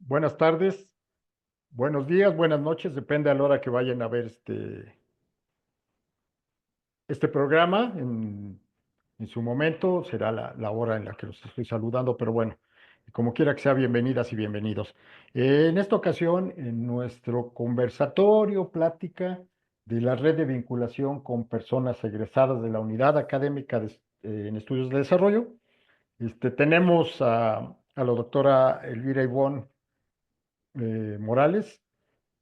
Buenas tardes, buenos días, buenas noches, depende a la hora que vayan a ver este programa. En su momento será la hora en la que los estoy saludando, pero bueno, como quiera que sea, bienvenidas y bienvenidos. En esta ocasión, en nuestro conversatorio, plática de la red de vinculación con personas egresadas de la Unidad Académica en Estudios de Desarrollo, tenemos a la doctora Elvira Ivonne Morales,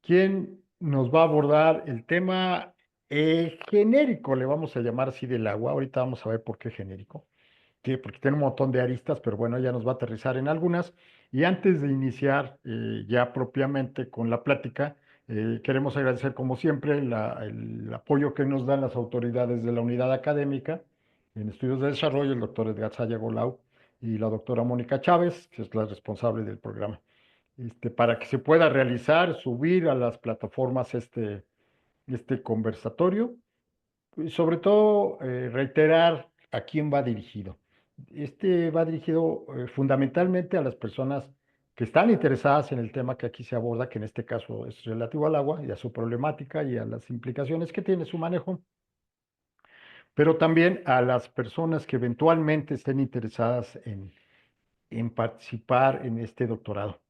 quien nos va a abordar el tema genérico, le vamos a llamar así, del agua. Ahorita vamos a ver por qué genérico, porque tiene un montón de aristas, pero bueno, ella nos va a aterrizar en algunas. Y antes de iniciar ya propiamente con la plática, queremos agradecer como siempre el apoyo que nos dan las autoridades de la unidad académica en estudios de desarrollo, el doctor Edgar Sayagolau y la doctora Mónica Chávez, que es la responsable del programa, para que se pueda realizar, subir a las plataformas este conversatorio y sobre todo reiterar a quién va dirigido. Este va dirigido fundamentalmente a las personas que están interesadas en el tema que aquí se aborda, que en este caso es relativo al agua y a su problemática y a las implicaciones que tiene su manejo, pero también a las personas que eventualmente estén interesadas en participar en este doctorado,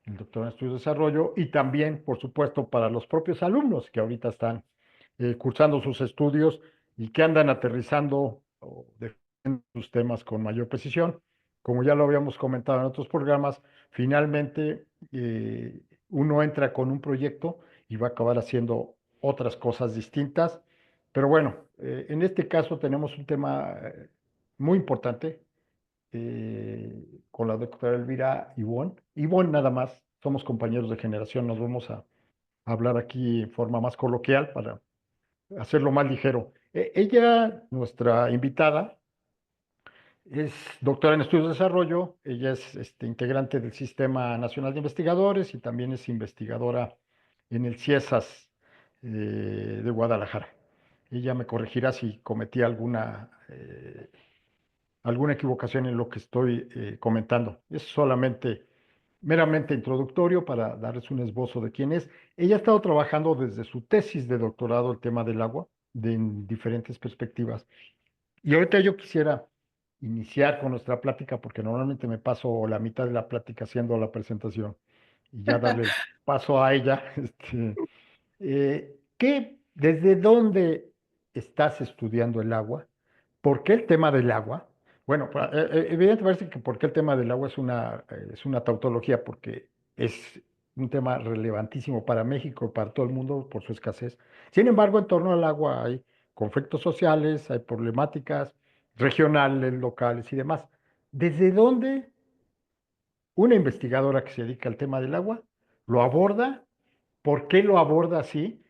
el doctorado en estudios de desarrollo, y también, por supuesto, para los propios alumnos que ahorita están cursando sus estudios y que andan aterrizando o definiendo sus temas con mayor precisión. Como ya lo habíamos comentado en otros programas, finalmente uno entra con un proyecto y va a acabar haciendo otras cosas distintas. Pero bueno, en este caso tenemos un tema muy importante con la doctora Elvira Ivonne. Ivonne nada más, somos compañeros de generación, nos vamos a hablar aquí en forma más coloquial para hacerlo más ligero. Ella, nuestra invitada, es doctora en estudios de desarrollo, ella es integrante del Sistema Nacional de Investigadores y también es investigadora en el CIESAS de Guadalajara. Ella me corregirá si cometí alguna equivocación en lo que estoy comentando. Es solamente meramente introductorio para darles un esbozo de quién es. Ella ha estado trabajando desde su tesis de doctorado el tema del agua, en diferentes perspectivas. Y ahorita yo quisiera iniciar con nuestra plática, porque normalmente me paso la mitad de la plática haciendo la presentación y ya darle el paso a ella. ¿Desde dónde estás estudiando el agua? ¿Por qué el tema del agua? Bueno, evidentemente parece que por qué el tema del agua es una tautología, porque es un tema relevantísimo para México, para todo el mundo, por su escasez. Sin embargo, en torno al agua hay conflictos sociales, hay problemáticas regionales, locales y demás. ¿Desde dónde una investigadora que se dedica al tema del agua lo aborda? ¿Por qué lo aborda así?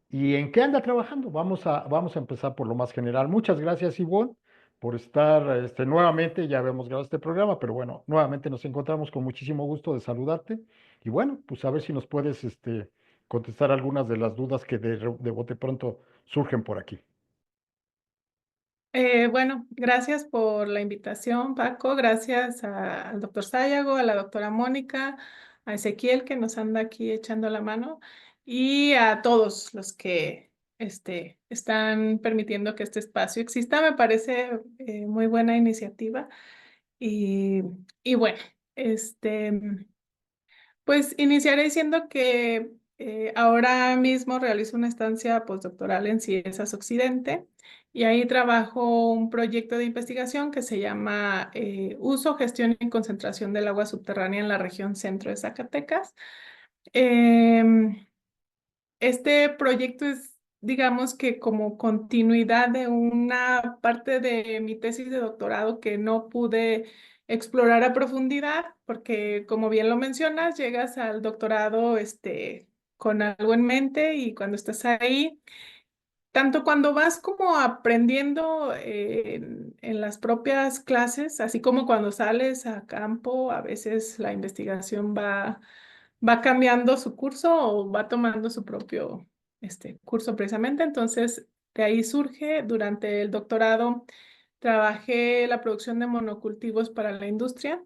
¿Y en qué anda trabajando? Vamos a empezar por lo más general. Muchas gracias, Ivonne, por estar nuevamente. Ya habíamos grabado este programa, pero bueno, nuevamente nos encontramos con muchísimo gusto de saludarte. Y bueno, pues a ver si nos puedes contestar algunas de las dudas que de bote pronto surgen por aquí. Bueno, gracias por la invitación, Paco. Gracias al doctor Sayago, a la doctora Mónica, a Ezequiel que nos anda aquí echando la mano y a todos los que están permitiendo que este espacio exista. Me parece muy buena iniciativa y, y bueno, este, pues iniciaré diciendo que ahora mismo realizo una estancia postdoctoral en Ciesas Occidente y ahí trabajo un proyecto de investigación que se llama Uso, Gestión y Concentración del Agua Subterránea en la región centro de Zacatecas. Em, este proyecto es, digamos que como continuidad de una parte de mi tesis de doctorado que no pude explorar a profundidad, porque como bien lo mencionas, llegas al doctorado con algo en mente y cuando estás ahí, tanto cuando vas como aprendiendo en las propias clases, así como cuando sales a campo, a veces la investigación va cambiando su curso o va tomando su propio curso precisamente. Entonces, de ahí surge, durante el doctorado, trabajé la producción de monocultivos para la industria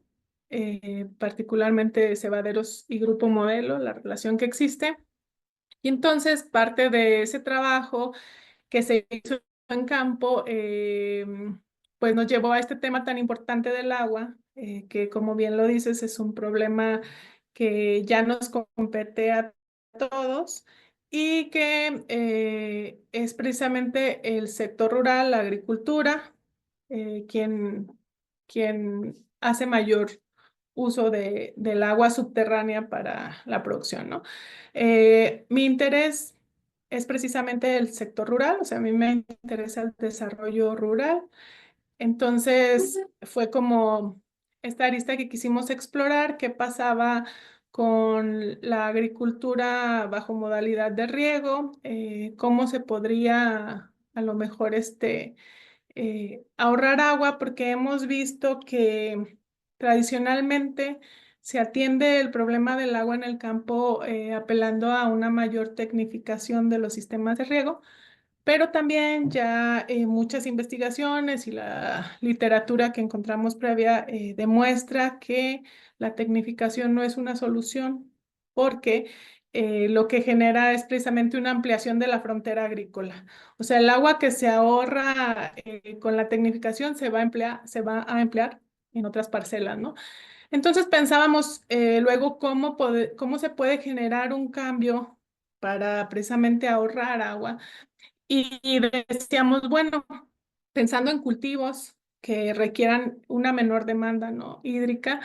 particularmente Cebaderos y Grupo Modelo, la relación que existe. Y entonces parte de ese trabajo que se hizo en campo, pues nos llevó a este tema tan importante del agua, que como bien lo dices, es un problema que ya nos compete a todos y que es precisamente el sector rural, la agricultura, quien hace mayor uso del agua subterránea para la producción, ¿no? Mi interés es precisamente el sector rural, o sea, a mí me interesa el desarrollo rural. Entonces, fue como esta arista que quisimos explorar, qué pasaba con la agricultura bajo modalidad de riego, cómo se podría a lo mejor ahorrar agua, porque hemos visto que tradicionalmente se atiende el problema del agua en el campo apelando a una mayor tecnificación de los sistemas de riego, pero también ya muchas investigaciones y la literatura que encontramos previa demuestra que la tecnificación no es una solución porque lo que genera es precisamente una ampliación de la frontera agrícola. O sea, el agua que se ahorra con la tecnificación se va a emplear en otras parcelas, ¿no? Entonces pensábamos luego cómo se puede generar un cambio para precisamente ahorrar agua y decíamos, bueno, pensando en cultivos que requieran una menor demanda, ¿no? Hídrica,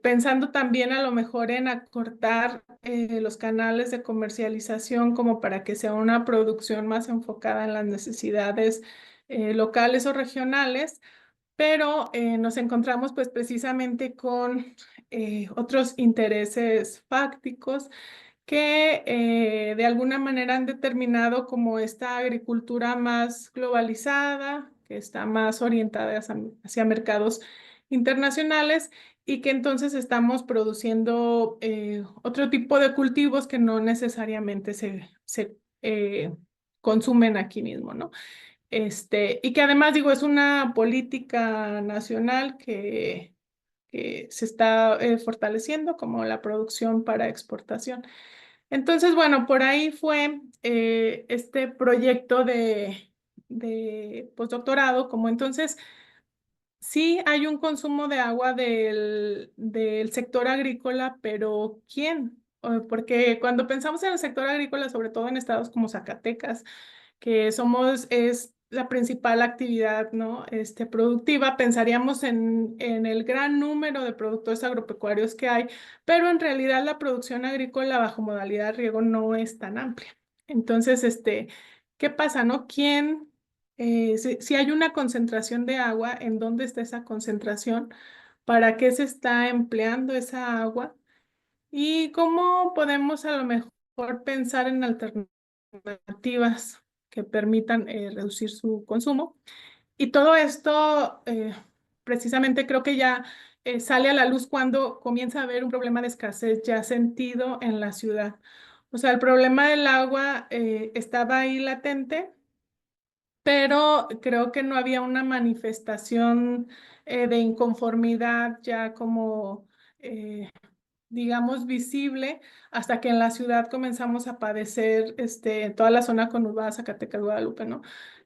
pensando también a lo mejor en acortar los canales de comercialización como para que sea una producción más enfocada en las necesidades locales o regionales, pero nos encontramos pues precisamente con otros intereses fácticos que de alguna manera han determinado como esta agricultura más globalizada, que está más orientada hacia mercados internacionales y que entonces estamos produciendo otro tipo de cultivos que no necesariamente se consumen aquí mismo, ¿no? Y que además digo, es una política nacional que se está fortaleciendo como la producción para exportación. Entonces, bueno, por ahí fue este proyecto de postdoctorado, como entonces sí hay un consumo de agua del sector agrícola, pero ¿quién? Porque cuando pensamos en el sector agrícola, sobre todo en estados como Zacatecas, que es la principal actividad, ¿no? Productiva, pensaríamos en el gran número de productores agropecuarios que hay, pero en realidad la producción agrícola bajo modalidad de riego no es tan amplia. Entonces, ¿qué pasa, no? Si hay una concentración de agua, ¿en dónde está esa concentración? ¿Para qué se está empleando esa agua? ¿Y cómo podemos a lo mejor pensar en alternativas que permitan reducir su consumo? Y todo esto precisamente creo que ya sale a la luz cuando comienza a haber un problema de escasez ya sentido en la ciudad. O sea, el problema del agua estaba ahí latente, pero creo que no había una manifestación de inconformidad ya como digamos, visible hasta que en la ciudad comenzamos a padecer, en toda la zona conurbada, Zacatecas, Guadalupe, ¿no?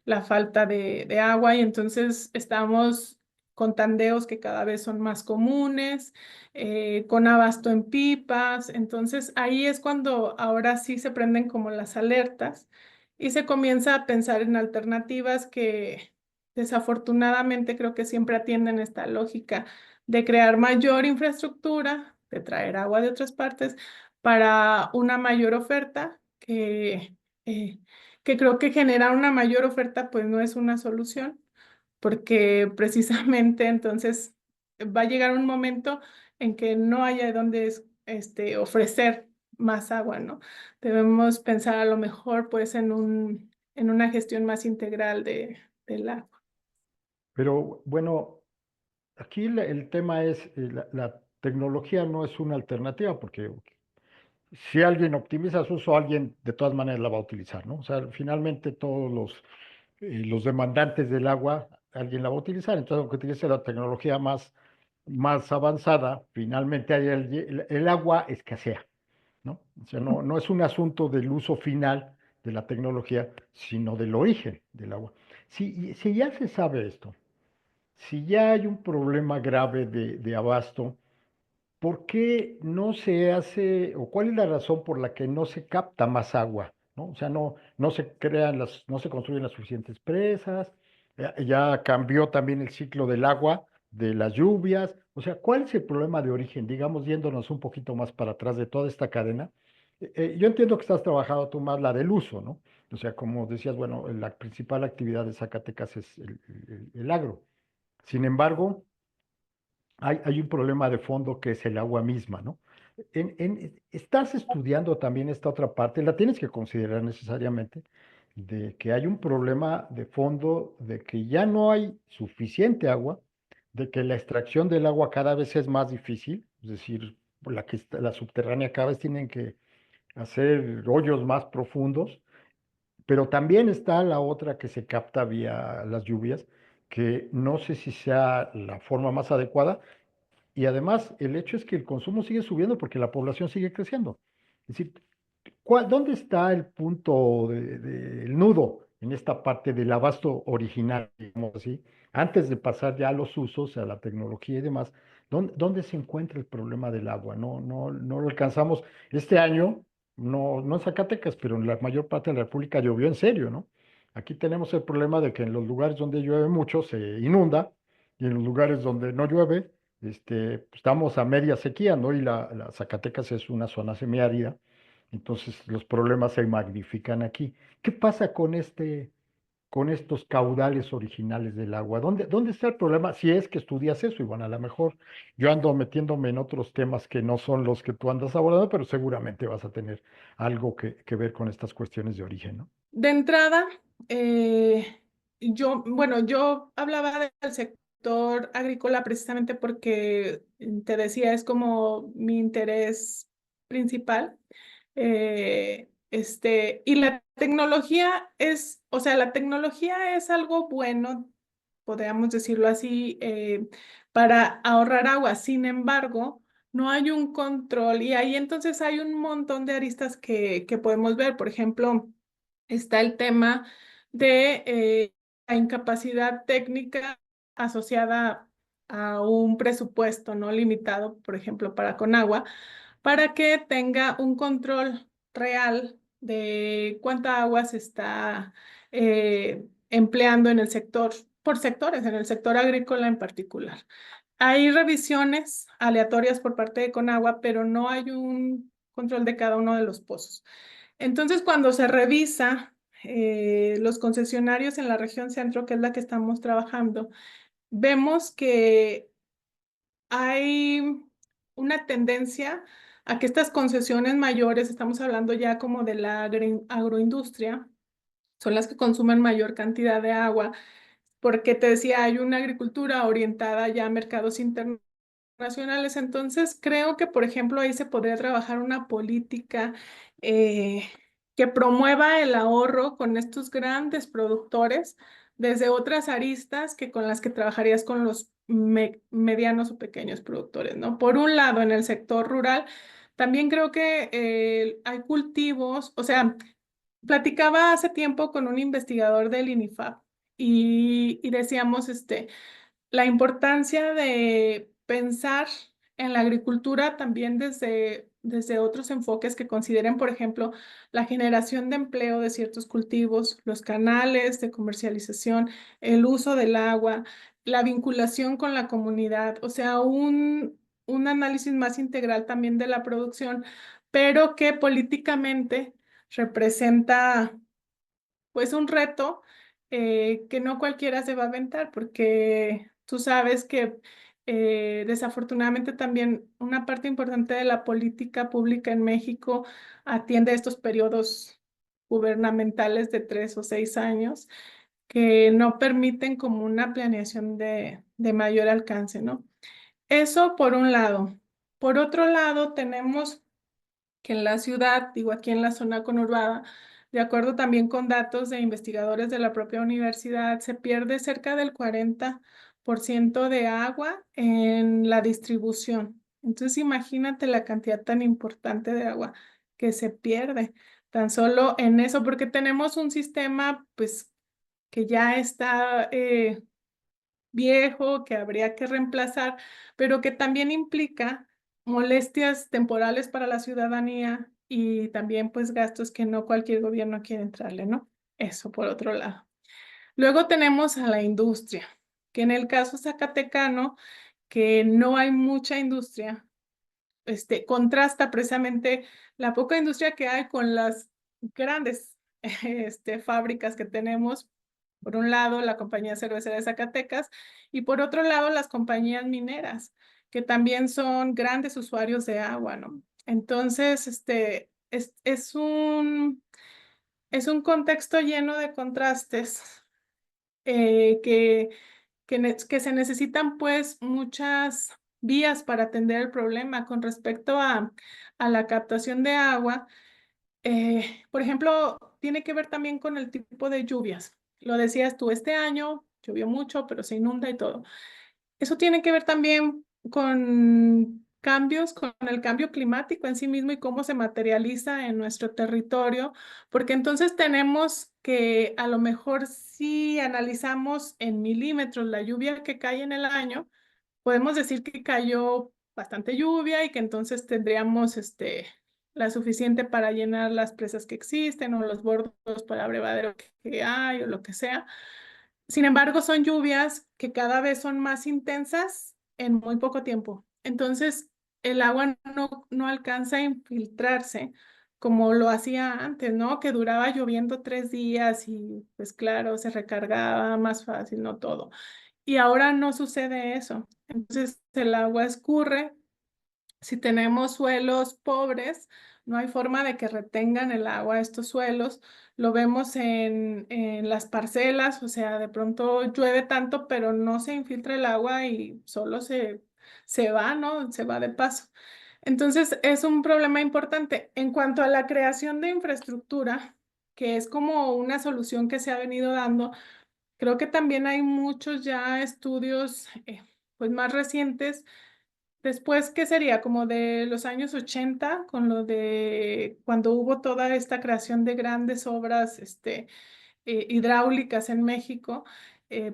La falta de agua y entonces estamos con tandeos que cada vez son más comunes, con abasto en pipas, entonces ahí es cuando ahora sí se prenden como las alertas y se comienza a pensar en alternativas que desafortunadamente creo que siempre atienden esta lógica de crear mayor infraestructura, de traer agua de otras partes para una mayor oferta eh, que creo que generar una mayor oferta pues no es una solución, porque precisamente entonces va a llegar un momento en que no haya donde ofrecer más agua, ¿no? Debemos pensar a lo mejor pues en una gestión más integral del agua. Pero bueno, aquí el tema es, la tecnología no es una alternativa, porque si alguien optimiza su uso, alguien de todas maneras la va a utilizar, ¿no? O sea, finalmente todos los demandantes del agua, alguien la va a utilizar. Entonces, aunque utilice la tecnología más más avanzada, finalmente el agua escasea, ¿no? O sea, no es un asunto del uso final de la tecnología, sino del origen del agua. Si ya se sabe esto, si ya hay un problema grave de abasto, ¿por qué no se hace, o cuál es la razón por la que no se capta más agua? ¿No? O sea, no se crean no se construyen las suficientes presas, ya cambió también el ciclo del agua, de las lluvias. O sea, ¿cuál es el problema de origen? Digamos, yéndonos un poquito más para atrás de toda esta cadena. Yo entiendo que estás trabajando tú más la del uso, ¿no? O sea, como decías, bueno, la principal actividad de Zacatecas es el agro. Sin embargo, hay un problema de fondo que es el agua misma, ¿no? Estás estudiando también esta otra parte, la tienes que considerar necesariamente, de que hay un problema de fondo, de que ya no hay suficiente agua, de que la extracción del agua cada vez es más difícil, es decir, la subterránea cada vez tienen que hacer hoyos más profundos, pero también está la otra que se capta vía las lluvias, que no sé si sea la forma más adecuada y además, el hecho es que el consumo sigue subiendo porque la población sigue creciendo. Es decir, ¿dónde está el punto el nudo en esta parte del abasto original, digamos así? Antes de pasar ya a los usos, a la tecnología y demás, ¿dónde se encuentra el problema del agua? No lo alcanzamos. Este año, no en Zacatecas, pero en la mayor parte de la República llovió en serio, ¿no? Aquí tenemos el problema de que en los lugares donde llueve mucho se inunda y en los lugares donde no llueve, pues, estamos a media sequía, ¿no? Y la Zacatecas es una zona semiárida, entonces los problemas se magnifican aquí. ¿Qué pasa con estos caudales originales del agua? ¿Dónde está el problema? Si es que estudias eso, y bueno, a lo mejor yo ando metiéndome en otros temas que no son los que tú andas abordando, pero seguramente vas a tener algo que ver con estas cuestiones de origen, ¿no? De entrada, yo hablaba del sector agrícola precisamente porque te decía, es como mi interés principal. Y la tecnología o sea, la tecnología es algo bueno, podríamos decirlo así, para ahorrar agua. Sin embargo, no hay un control y ahí entonces hay un montón de aristas que podemos ver. Por ejemplo, está el tema de la incapacidad técnica asociada a un presupuesto no limitado, por ejemplo, para Conagua, para que tenga un control real de cuánta agua se está empleando en el sector, por sectores, en el sector agrícola en particular. Hay revisiones aleatorias por parte de Conagua, pero no hay un control de cada uno de los pozos. Entonces, cuando se revisa los concesionarios en la región centro, que es la que estamos trabajando, vemos que hay una tendencia a que estas concesiones mayores, estamos hablando ya como de la agroindustria, son las que consumen mayor cantidad de agua, porque te decía, hay una agricultura orientada ya a mercados internacionales. Entonces, creo que, por ejemplo, ahí se podría trabajar una política eh, que promueva el ahorro con estos grandes productores desde otras aristas que con las que trabajarías con los medianos o pequeños productores, ¿no? Por un lado, en el sector rural, también creo que hay cultivos, o sea, platicaba hace tiempo con un investigador del INIFAP y decíamos, la importancia de pensar en la agricultura también desde otros enfoques que consideren, por ejemplo, la generación de empleo de ciertos cultivos, los canales de comercialización, el uso del agua, la vinculación con la comunidad, o sea, un análisis más integral también de la producción, pero que políticamente representa pues un reto que no cualquiera se va a aventar, porque tú sabes que desafortunadamente también una parte importante de la política pública en México atiende a estos periodos gubernamentales de 3 o 6 años que no permiten como una planeación de mayor alcance, ¿no? Eso por un lado. Por otro lado, tenemos que en la ciudad, digo aquí en la zona conurbada, de acuerdo también con datos de investigadores de la propia universidad, se pierde cerca del 40% 30% de agua en la distribución. Entonces imagínate la cantidad tan importante de agua que se pierde tan solo en eso, porque tenemos un sistema pues que ya está viejo, que habría que reemplazar, pero que también implica molestias temporales para la ciudadanía y también pues gastos que no cualquier gobierno quiere entrarle, ¿no? Eso por otro lado. Luego tenemos a la industria, que en el caso zacatecano, que no hay mucha industria, contrasta precisamente la poca industria que hay con las grandes fábricas que tenemos. Por un lado, la compañía cervecera de Zacatecas y por otro lado, las compañías mineras, que también son grandes usuarios de agua, ¿no? Entonces, es un contexto lleno de contrastes que se necesitan pues muchas vías para atender el problema con respecto a la captación de agua. Por ejemplo, tiene que ver también con el tipo de lluvias. Lo decías tú, este año llovió mucho, pero se inunda y todo. Eso tiene que ver también con cambios, con el cambio climático en sí mismo y cómo se materializa en nuestro territorio, porque entonces tenemos que a lo mejor si analizamos en milímetros la lluvia que cae en el año, podemos decir que cayó bastante lluvia y que entonces tendríamos la suficiente para llenar las presas que existen o los bordos para abrevadero que hay o lo que sea. Sin embargo, son lluvias que cada vez son más intensas en muy poco tiempo. Entonces, el agua no alcanza a infiltrarse como lo hacía antes, ¿no? Que duraba lloviendo 3 días y pues claro, se recargaba más fácil, no todo. Y ahora no sucede eso. Entonces, el agua escurre. Si tenemos suelos pobres, no hay forma de que retengan el agua estos suelos. Lo vemos en las parcelas, o sea, de pronto llueve tanto, pero no se infiltra el agua y solo se va, ¿no? Se va de paso. Entonces, es un problema importante. En cuanto a la creación de infraestructura, que es como una solución que se ha venido dando, creo que también hay muchos ya estudios, pues más recientes. Después, ¿qué sería? Como de los años 80, con lo de cuando hubo toda esta creación de grandes obras, hidráulicas en México.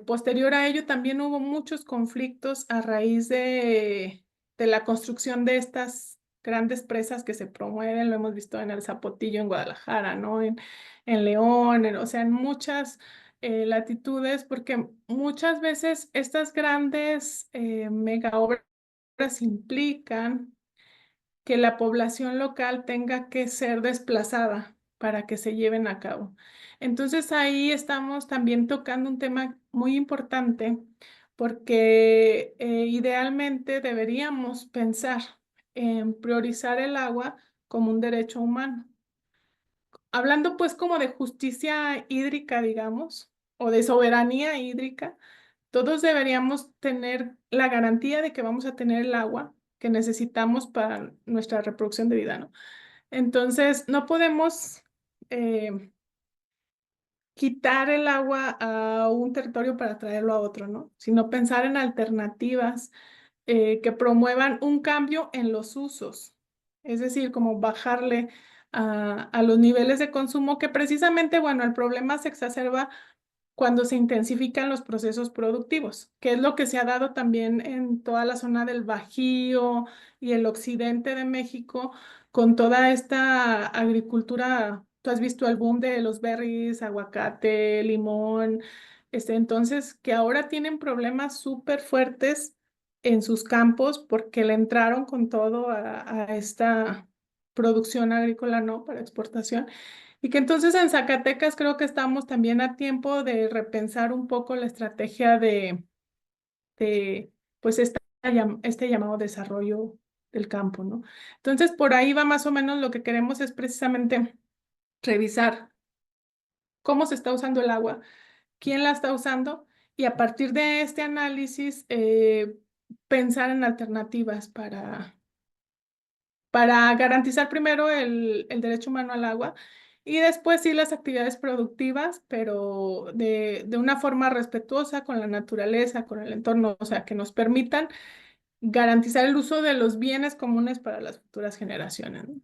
Posterior a ello también hubo muchos conflictos a raíz de la construcción de estas grandes presas que se promueven, lo hemos visto en el Zapotillo, en Guadalajara, ¿no? En León, o sea, en muchas latitudes, porque muchas veces estas grandes mega obras implican que la población local tenga que ser desplazada para que se lleven a cabo. Entonces ahí estamos también tocando un tema muy importante porque idealmente deberíamos pensar en priorizar el agua como un derecho humano. Hablando pues como de justicia hídrica, digamos, o de soberanía hídrica, todos deberíamos tener la garantía de que vamos a tener el agua que necesitamos para nuestra reproducción de vida, ¿no? Entonces, no podemos quitar el agua a un territorio para traerlo a otro, ¿no? Sino pensar en alternativas que promuevan un cambio en los usos. Es decir, como bajarle a los niveles de consumo que precisamente, bueno, el problema se exacerba cuando se intensifican los procesos productivos, que es lo que se ha dado también en toda la zona del Bajío y el occidente de México, con toda esta agricultura. Tú has visto el boom de los berries, aguacate, limón, entonces que ahora tienen problemas súper fuertes en sus campos porque le entraron con todo a esta producción agrícola, ¿no? Para exportación. Y que entonces en Zacatecas creo que estamos también a tiempo de repensar un poco la estrategia de pues este llamado desarrollo del campo, ¿no? Entonces por ahí va más o menos lo que queremos es precisamente revisar cómo se está usando el agua, quién la está usando y a partir de este análisis pensar en alternativas para garantizar primero el derecho humano al agua Y después sí las actividades productivas, pero de una forma respetuosa con la naturaleza, con el entorno, o sea, que nos permitan garantizar el uso de los bienes comunes para las futuras generaciones, ¿no?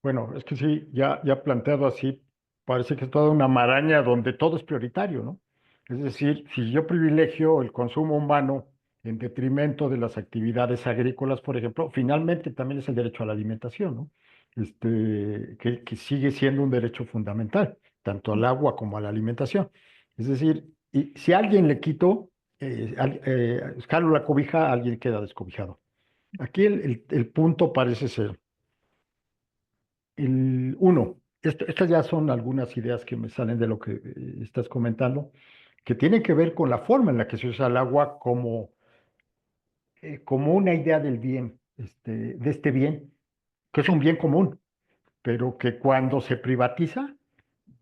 Bueno, es que sí, ya planteado así, parece que es toda una maraña donde todo es prioritario, ¿no? Es decir, si yo privilegio el consumo humano en detrimento de las actividades agrícolas, por ejemplo, finalmente también es el derecho a la alimentación, ¿no? Que sigue siendo un derecho fundamental, tanto al agua como a la alimentación. Es decir, y si a alguien le quito, jalo la cobija, alguien queda descobijado. Aquí el punto parece ser. Uno, estas ya son algunas ideas que me salen de lo que estás comentando, que tienen que ver con la forma en la que se usa el agua como una idea del bien, de este bien, que es un bien común, pero que cuando se privatiza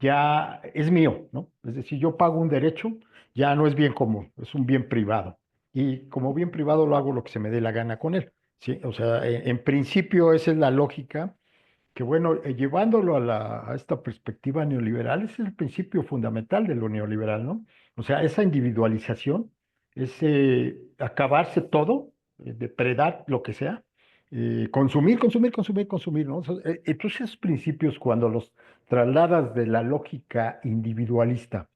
ya es mío, ¿no? Es decir, yo pago un derecho, ya no es bien común, es un bien privado. Y como bien privado lo hago lo que se me dé la gana con él, ¿sí? O sea, en principio esa es la lógica que bueno, llevándolo a esta perspectiva neoliberal, ese es el principio fundamental de lo neoliberal, ¿no? O sea, esa individualización, ese acabarse todo, depredar lo que sea, consumir, consumir, consumir, consumir, ¿no? O sea, entonces, esos principios, cuando los trasladas de la lógica individualista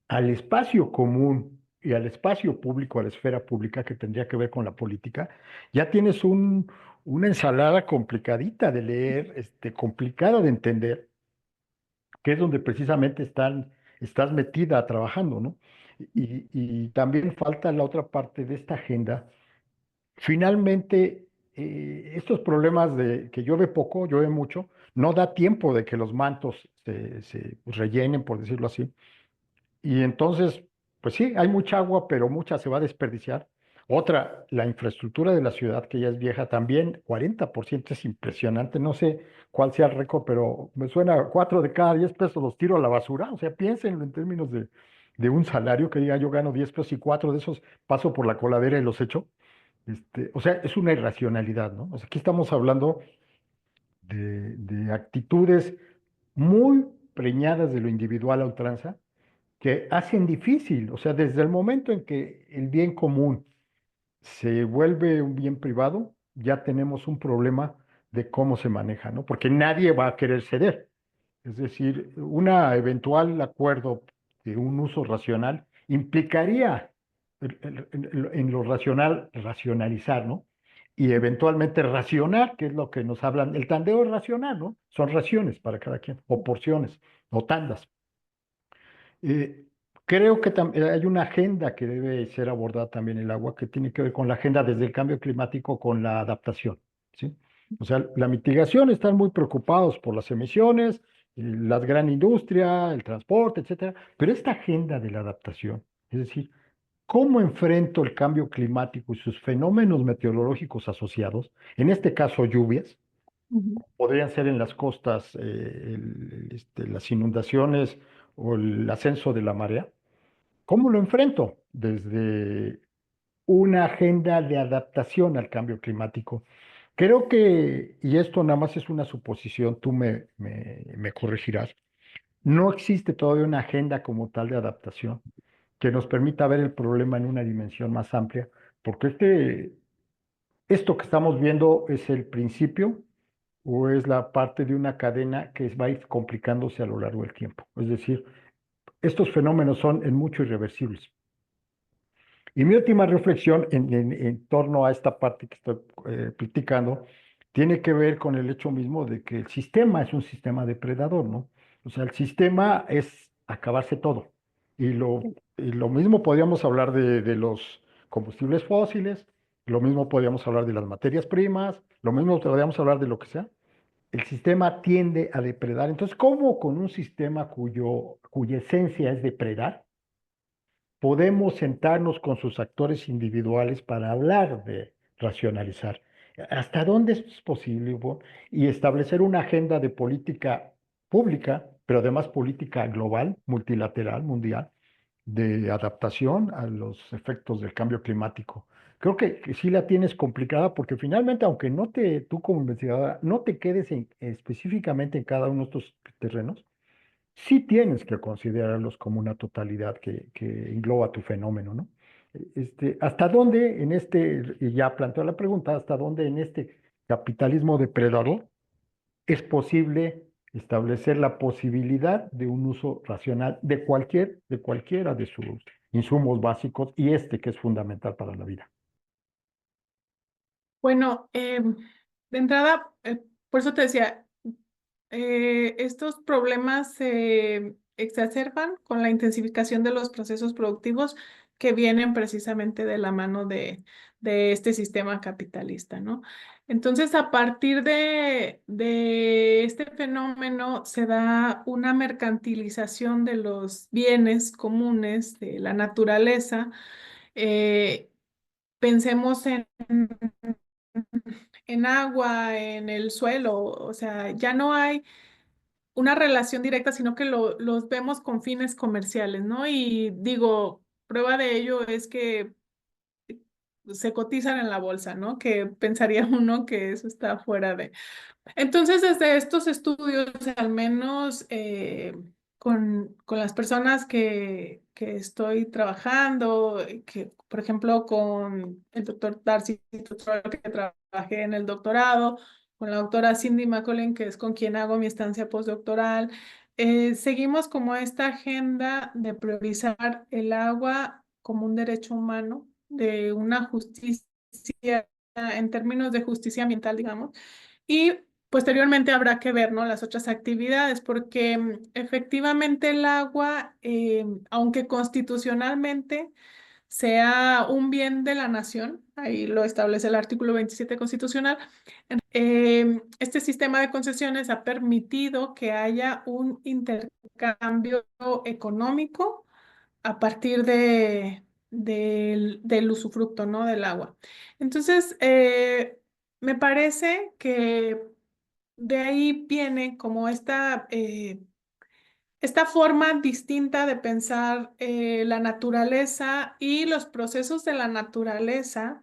al espacio común y al espacio público, a la esfera pública que tendría que ver con la política, ya tienes una ensalada complicadita de leer, complicada de entender, que es donde precisamente estás metida trabajando, ¿no? Y también falta la otra parte de esta agenda. Finalmente, estos problemas de que llueve poco, llueve mucho, no da tiempo de que los mantos se rellenen, por decirlo así. Y entonces, pues sí, hay mucha agua, pero mucha se va a desperdiciar. Otra, la infraestructura de la ciudad, que ya es vieja también, 40% es impresionante. No sé cuál sea el récord, pero me suena 4 de cada 10 pesos los tiro a la basura. O sea, piénsenlo en términos de un salario que diga yo gano 10 pesos y 4 de esos paso por la coladera y los echo. O sea, es una irracionalidad, ¿no? O sea, aquí estamos hablando de actitudes muy preñadas de lo individual a ultranza que hacen difícil, o sea, desde el momento en que el bien común se vuelve un bien privado, ya tenemos un problema de cómo se maneja, ¿no? Porque nadie va a querer ceder. Es decir, un eventual acuerdo de un uso racional implicaría en lo racional racionalizar, ¿no? Y eventualmente racionar, que es lo que nos hablan. El tandeo es racional, ¿no? Son raciones para cada quien, o porciones, o tandas. Eh, Creo que hay una agenda que debe ser abordada también el agua, que tiene que ver con la agenda desde el cambio climático con la adaptación, ¿sí? O sea, la mitigación, están muy preocupados por las emisiones, la gran industria, el transporte, etcétera, pero esta agenda de la adaptación, es decir, ¿cómo enfrento el cambio climático y sus fenómenos meteorológicos asociados? En este caso, lluvias, Ujú. podrían ser en las costas, las inundaciones o el ascenso de la marea. ¿Cómo lo enfrento? Desde una agenda de adaptación al cambio climático. Creo que, y esto nada más es una suposición, tú me corregirás, no existe todavía una agenda como tal de adaptación que nos permita ver el problema en una dimensión más amplia, porque esto que estamos viendo es el principio o es la parte de una cadena que va a ir complicándose a lo largo del tiempo. Es decir, estos fenómenos son en mucho irreversibles. Y mi última reflexión en torno a esta parte que estoy platicando tiene que ver con el hecho mismo de que el sistema es un sistema depredador, ¿no? O sea, el sistema es acabarse todo. Y lo mismo podríamos hablar de los combustibles fósiles, lo mismo podríamos hablar de las materias primas, lo mismo podríamos hablar de lo que sea. El sistema tiende a depredar. Entonces, ¿cómo con un sistema cuya esencia es depredar? Podemos sentarnos con sus actores individuales para hablar de racionalizar. ¿Hasta dónde esto es posible, Hugo? Y establecer una agenda de política pública, pero además política global, multilateral, mundial, de adaptación a los efectos del cambio climático. creo que sí la tienes complicada porque finalmente, aunque tú como investigadora, no te quedes específicamente en cada uno de estos terrenos, sí tienes que considerarlos como una totalidad que engloba tu fenómeno, ¿no? ¿Hasta dónde en y ya planteo la pregunta, hasta dónde en este capitalismo depredador es posible establecer la posibilidad de un uso racional de cualquiera de sus insumos básicos y que es fundamental para la vida? Bueno, de entrada, por eso te decía, estos problemas se exacerban con la intensificación de los procesos productivos que vienen precisamente de la mano de este sistema capitalista, ¿no? Entonces, a partir de este fenómeno se da una mercantilización de los bienes comunes de la naturaleza. Eh, Pensemos en agua, en el suelo, o sea, ya no hay una relación directa, sino que los vemos con fines comerciales, ¿no? Y digo, prueba de ello es que se cotizan en la bolsa, ¿no? Que pensaría uno que eso está fuera de... Entonces, desde estos estudios, al menos con las personas que estoy trabajando, que por ejemplo con el doctor Darcy Tutor, que trabajé en el doctorado, con la doctora Cindy McCollin, que es con quien hago mi estancia postdoctoral, seguimos como esta agenda de priorizar el agua como un derecho humano, de una justicia en términos de justicia ambiental, digamos. Y posteriormente habrá que ver, ¿no? Las otras actividades, porque efectivamente el agua, aunque constitucionalmente sea un bien de la nación, ahí lo establece el artículo 27 constitucional, este sistema de concesiones ha permitido que haya un intercambio económico a partir del usufructo, ¿no? Del agua. Entonces, me parece que de ahí viene como esta forma distinta de pensar la naturaleza y los procesos de la naturaleza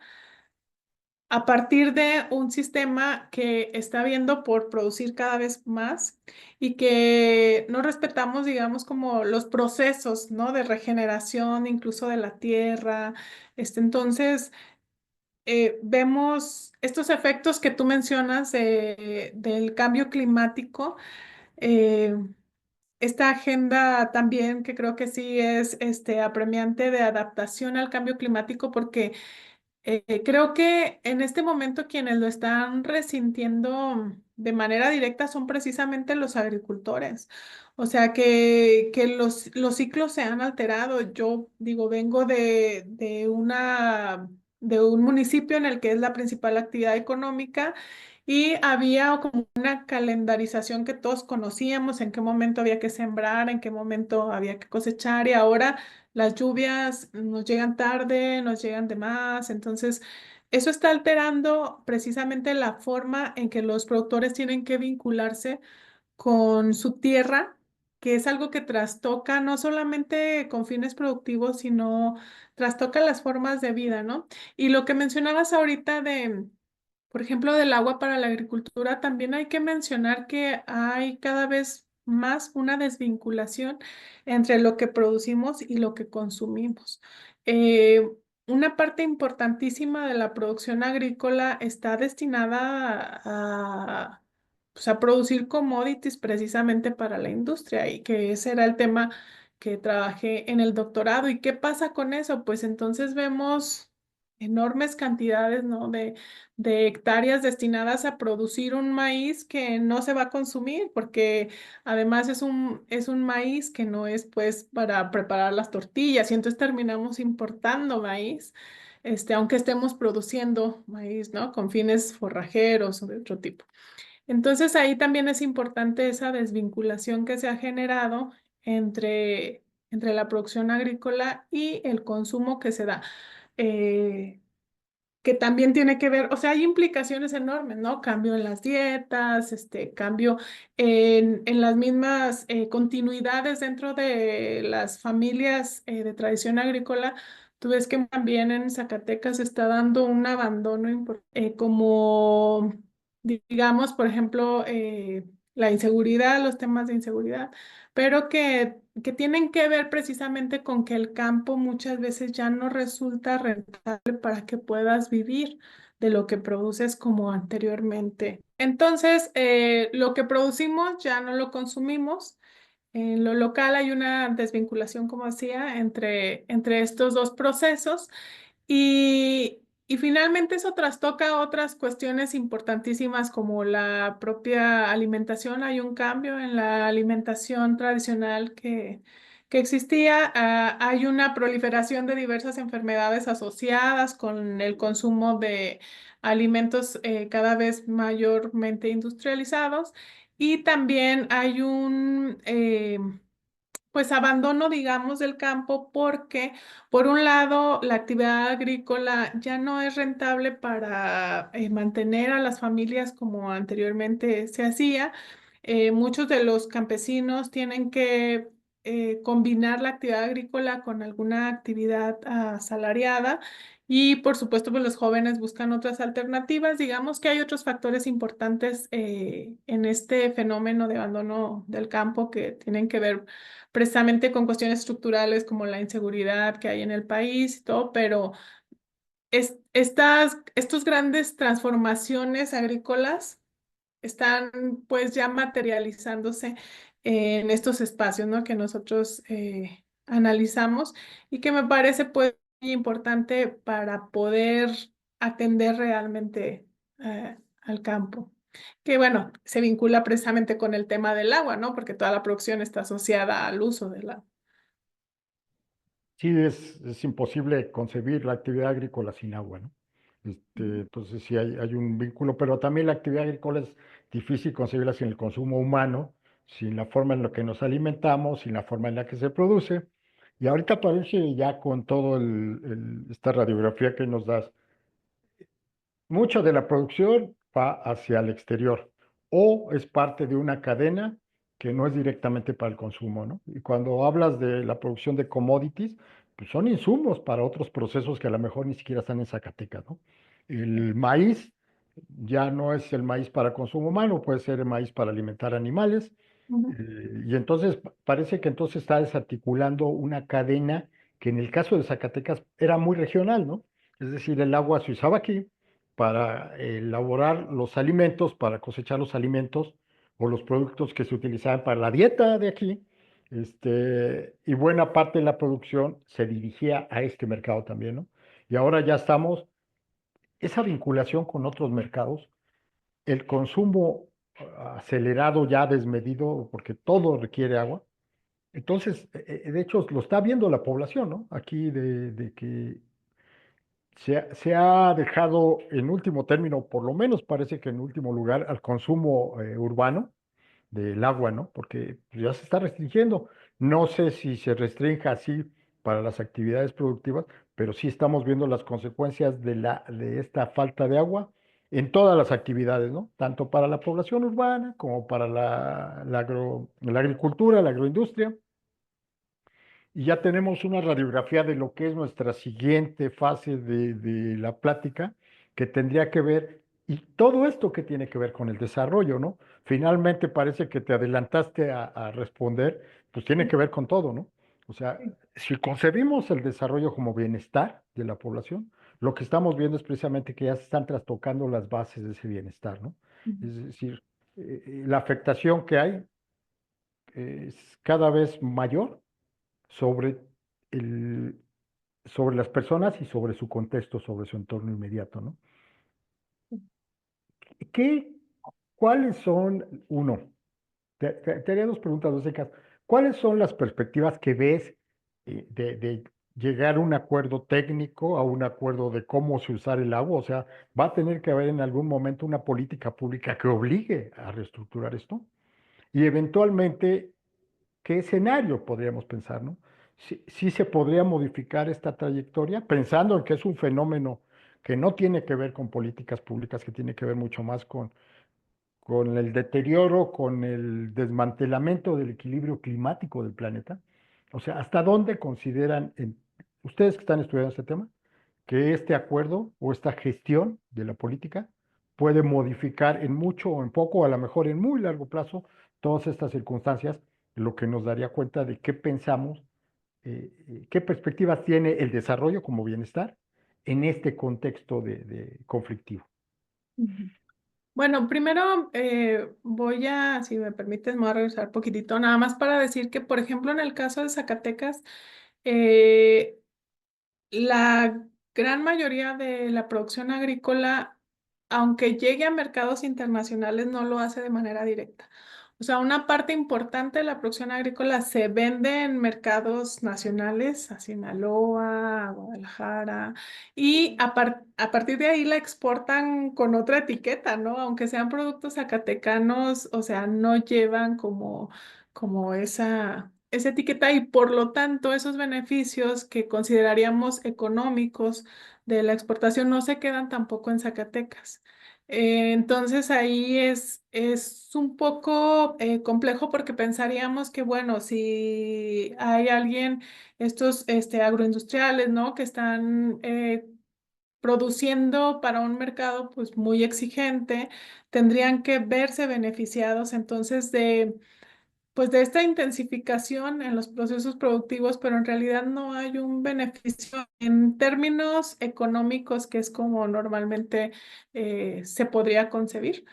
a partir de un sistema que está viendo por producir cada vez más y que no respetamos, digamos, como los procesos, ¿no? De regeneración, incluso de la tierra. Entonces, vemos estos efectos que tú mencionas del cambio climático. eh, Esta agenda también que creo que sí es apremiante de adaptación al cambio climático porque creo que en este momento quienes lo están resintiendo de manera directa son precisamente los agricultores. O sea, que los ciclos se han alterado. Yo digo, vengo de un municipio en el que es la principal actividad económica y había como una calendarización que todos conocíamos, en qué momento había que sembrar, en qué momento había que cosechar y ahora las lluvias nos llegan tarde, nos llegan de más, entonces eso está alterando precisamente la forma en que los productores tienen que vincularse con su tierra, que es algo que trastoca no solamente con fines productivos, sino trastoca las formas de vida, ¿no? Y lo que mencionabas ahorita por ejemplo, del agua para la agricultura, también hay que mencionar que hay cada vez más una desvinculación entre lo que producimos y lo que consumimos. Eh, una parte importantísima de la producción agrícola está destinada pues, a producir commodities precisamente para la industria y que ese era el tema que trabajé en el doctorado. ¿Y qué pasa con eso? Pues entonces vemos enormes cantidades, ¿no? De hectáreas destinadas a producir un maíz que no se va a consumir, porque además es un maíz que no es pues para preparar las tortillas, y entonces terminamos importando maíz, aunque estemos produciendo maíz, ¿no? Con fines forrajeros o de otro tipo. Entonces ahí también es importante esa desvinculación que se ha generado entre la producción agrícola y el consumo que se da. Eh, que también tiene que ver, o sea, hay implicaciones enormes, ¿no? Cambio en las dietas, cambio en las mismas continuidades dentro de las familias de tradición agrícola, Tú ves que también en Zacatecas se está dando un abandono como, digamos, por ejemplo, la inseguridad, los temas de inseguridad, pero que tienen que ver precisamente con que el campo muchas veces ya no resulta rentable para que puedas vivir de lo que produces como anteriormente. Entonces, lo que producimos ya no lo consumimos. En lo local hay una desvinculación, como decía, entre estos dos procesos y finalmente eso trastoca otras cuestiones importantísimas como la propia alimentación. Hay un cambio en la alimentación tradicional que existía. Hay una proliferación de diversas enfermedades asociadas con el consumo de alimentos cada vez mayormente industrializados. Y también hay un, pues abandono, digamos, del campo porque, por un lado, la actividad agrícola ya no es rentable para mantener a las familias como anteriormente se hacía. Muchos de los campesinos tienen que combinar la actividad agrícola con alguna actividad asalariada y, por supuesto, pues los jóvenes buscan otras alternativas. Digamos que hay otros factores importantes en este fenómeno de abandono del campo que tienen que ver precisamente con cuestiones estructurales como la inseguridad que hay en el país y todo, pero estos grandes transformaciones agrícolas están pues ya materializándose en estos espacios, ¿no? Que nosotros analizamos y que me parece pues muy importante para poder atender realmente al campo. Que bueno, se vincula precisamente con el tema del agua, ¿no? Porque toda la producción está asociada al uso del agua. Sí, es imposible concebir la actividad agrícola sin agua, ¿no? Entonces sí hay un vínculo, pero también la actividad agrícola es difícil concebirla sin el consumo humano, sin la forma en la que nos alimentamos, sin la forma en la que se produce. Y ahorita parece ya con todo esta radiografía que nos das, mucha de la producción va hacia el exterior o es parte de una cadena que no es directamente para el consumo, ¿no? Y cuando hablas de la producción de commodities, pues son insumos para otros procesos que a lo mejor ni siquiera están en Zacatecas, ¿no? El maíz ya no es el maíz para consumo humano, puede ser el maíz para alimentar animales. Ujú, Y entonces parece que entonces está desarticulando una cadena que en el caso de Zacatecas era muy regional, ¿no? Es decir, el agua se usaba aquí para elaborar los alimentos, para cosechar los alimentos o los productos que se utilizaban para la dieta de aquí. Y buena parte de la producción se dirigía a este mercado también, ¿no? Y ahora ya estamos, esa vinculación con otros mercados, el consumo acelerado ya desmedido, porque todo requiere agua. Entonces, de hecho, lo está viendo la población, ¿no? Aquí de que se ha dejado en último término, por lo menos parece que en último lugar, al consumo urbano del agua, ¿no? Porque pues, ya se está restringiendo. No sé si se restrinja así para las actividades productivas, pero sí estamos viendo las consecuencias de esta falta de agua en todas las actividades, ¿no? Tanto para la población urbana como para la agricultura, la agroindustria. Y ya tenemos una radiografía de lo que es nuestra siguiente fase de la plática, que tendría que ver, y todo esto que tiene que ver con el desarrollo, ¿no? Finalmente parece que te adelantaste a responder, pues tiene que ver con todo, ¿no? O sea, si concebimos el desarrollo como bienestar de la población, lo que estamos viendo es precisamente que ya se están trastocando las bases de ese bienestar, ¿no? Es decir, la afectación que hay es cada vez mayor sobre, el, sobre las personas y sobre su contexto, sobre su entorno inmediato, ¿no? ¿Qué, ¿Cuáles son, uno, te haría dos preguntas, dos secas. ¿Cuáles son las perspectivas que ves de llegar a un acuerdo técnico, a un acuerdo de cómo se usar el agua? O sea, ¿va a tener que haber en algún momento una política pública que obligue a reestructurar esto? Y eventualmente, ¿qué escenario podríamos pensar, no? Si se podría modificar esta trayectoria, pensando en que es un fenómeno que no tiene que ver con políticas públicas, que tiene que ver mucho más con el deterioro, con el desmantelamiento del equilibrio climático del planeta. O sea, ¿hasta dónde consideran ustedes que están estudiando este tema, que este acuerdo o esta gestión de la política puede modificar en mucho o en poco, o a lo mejor en muy largo plazo, todas estas circunstancias, lo que nos daría cuenta de qué pensamos, qué perspectivas tiene el desarrollo como bienestar en este contexto de conflictivo. Ujú. Bueno, primero voy a, si me permites, me voy a regresar un poquitito, nada más para decir que, por ejemplo, en el caso de Zacatecas, eh, la gran mayoría de la producción agrícola, aunque llegue a mercados internacionales, no lo hace de manera directa. O sea, una parte importante de la producción agrícola se vende en mercados nacionales, a Sinaloa, a Guadalajara, y a partir de ahí la exportan con otra etiqueta, ¿no? Aunque sean productos zacatecanos, o sea, no llevan como esa etiqueta y por lo tanto esos beneficios que consideraríamos económicos de la exportación no se quedan tampoco en Zacatecas. Entonces ahí es un poco complejo porque pensaríamos que, bueno, si hay alguien, estos agroindustriales, ¿no? Que están produciendo para un mercado pues muy exigente, tendrían que verse beneficiados entonces de pues de esta intensificación en los procesos productivos, pero en realidad no hay un beneficio en términos económicos, que es como normalmente se podría concebir.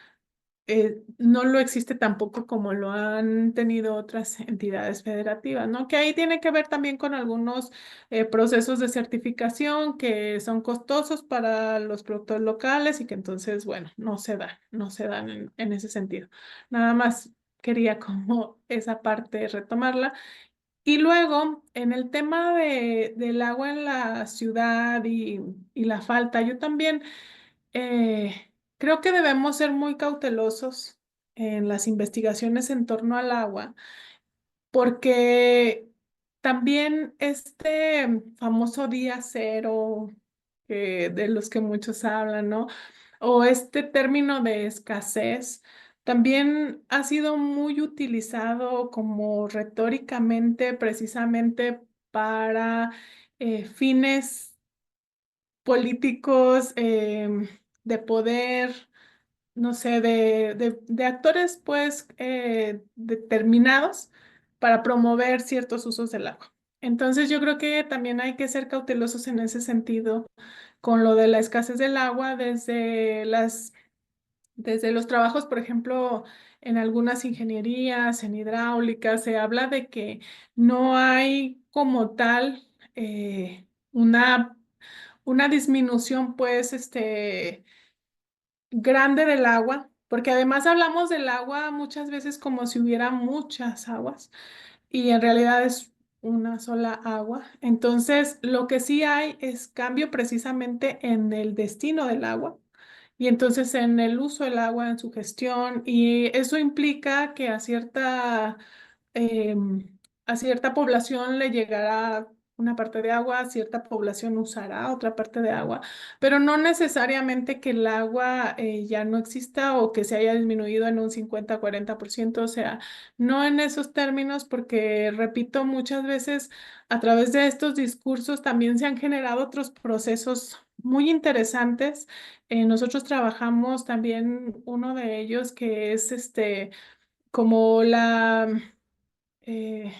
No lo existe tampoco como lo han tenido otras entidades federativas, ¿no? Que ahí tiene que ver también con algunos procesos de certificación que son costosos para los productores locales y que entonces, bueno, no se dan en ese sentido. Nada más quería como esa parte retomarla. Y luego, en el tema del agua en la ciudad y la falta, yo también creo que debemos ser muy cautelosos en las investigaciones en torno al agua, porque también este famoso día cero, de los que muchos hablan, ¿no? O este término de escasez, también ha sido muy utilizado como retóricamente precisamente para fines políticos de poder, no sé, de actores pues determinados para promover ciertos usos del agua. Entonces yo creo que también hay que ser cautelosos en ese sentido con lo de la escasez del agua desde los trabajos, por ejemplo, en algunas ingenierías, en hidráulica, se habla de que no hay como tal una, una disminución pues grande del agua, porque además hablamos del agua muchas veces como si hubiera muchas aguas y en realidad es una sola agua. Entonces, lo que sí hay es cambio precisamente en el destino del agua y entonces en el uso del agua, en su gestión, y eso implica que a cierta población le llegará una parte de agua, a cierta población usará otra parte de agua, pero no necesariamente que el agua ya no exista o que se haya disminuido en un 50-40%, o sea, no en esos términos, porque repito, muchas veces a través de estos discursos también se han generado otros procesos muy interesantes. Nosotros trabajamos también uno de ellos que es como eh,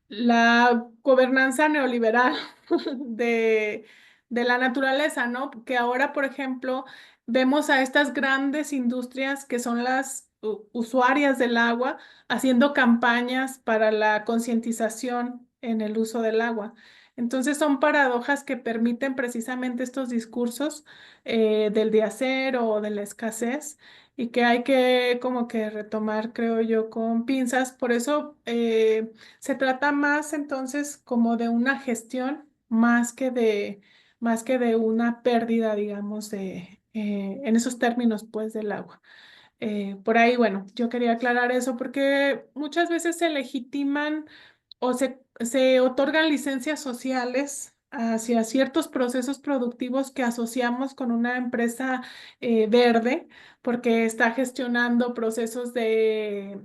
la gobernanza neoliberal de, de la naturaleza, ¿no? Que ahora, por ejemplo, vemos a estas grandes industrias que son las usuarias del agua haciendo campañas para la concientización en el uso del agua. Entonces son paradojas que permiten precisamente estos discursos del día cero o de la escasez y que hay que como que retomar, creo yo, con pinzas. Por eso se trata más entonces como de una gestión más que de una pérdida, digamos, en esos términos, pues, del agua. Por ahí, bueno, yo quería aclarar eso porque muchas veces se legitiman o se otorgan licencias sociales hacia ciertos procesos productivos que asociamos con una empresa verde, porque está gestionando procesos de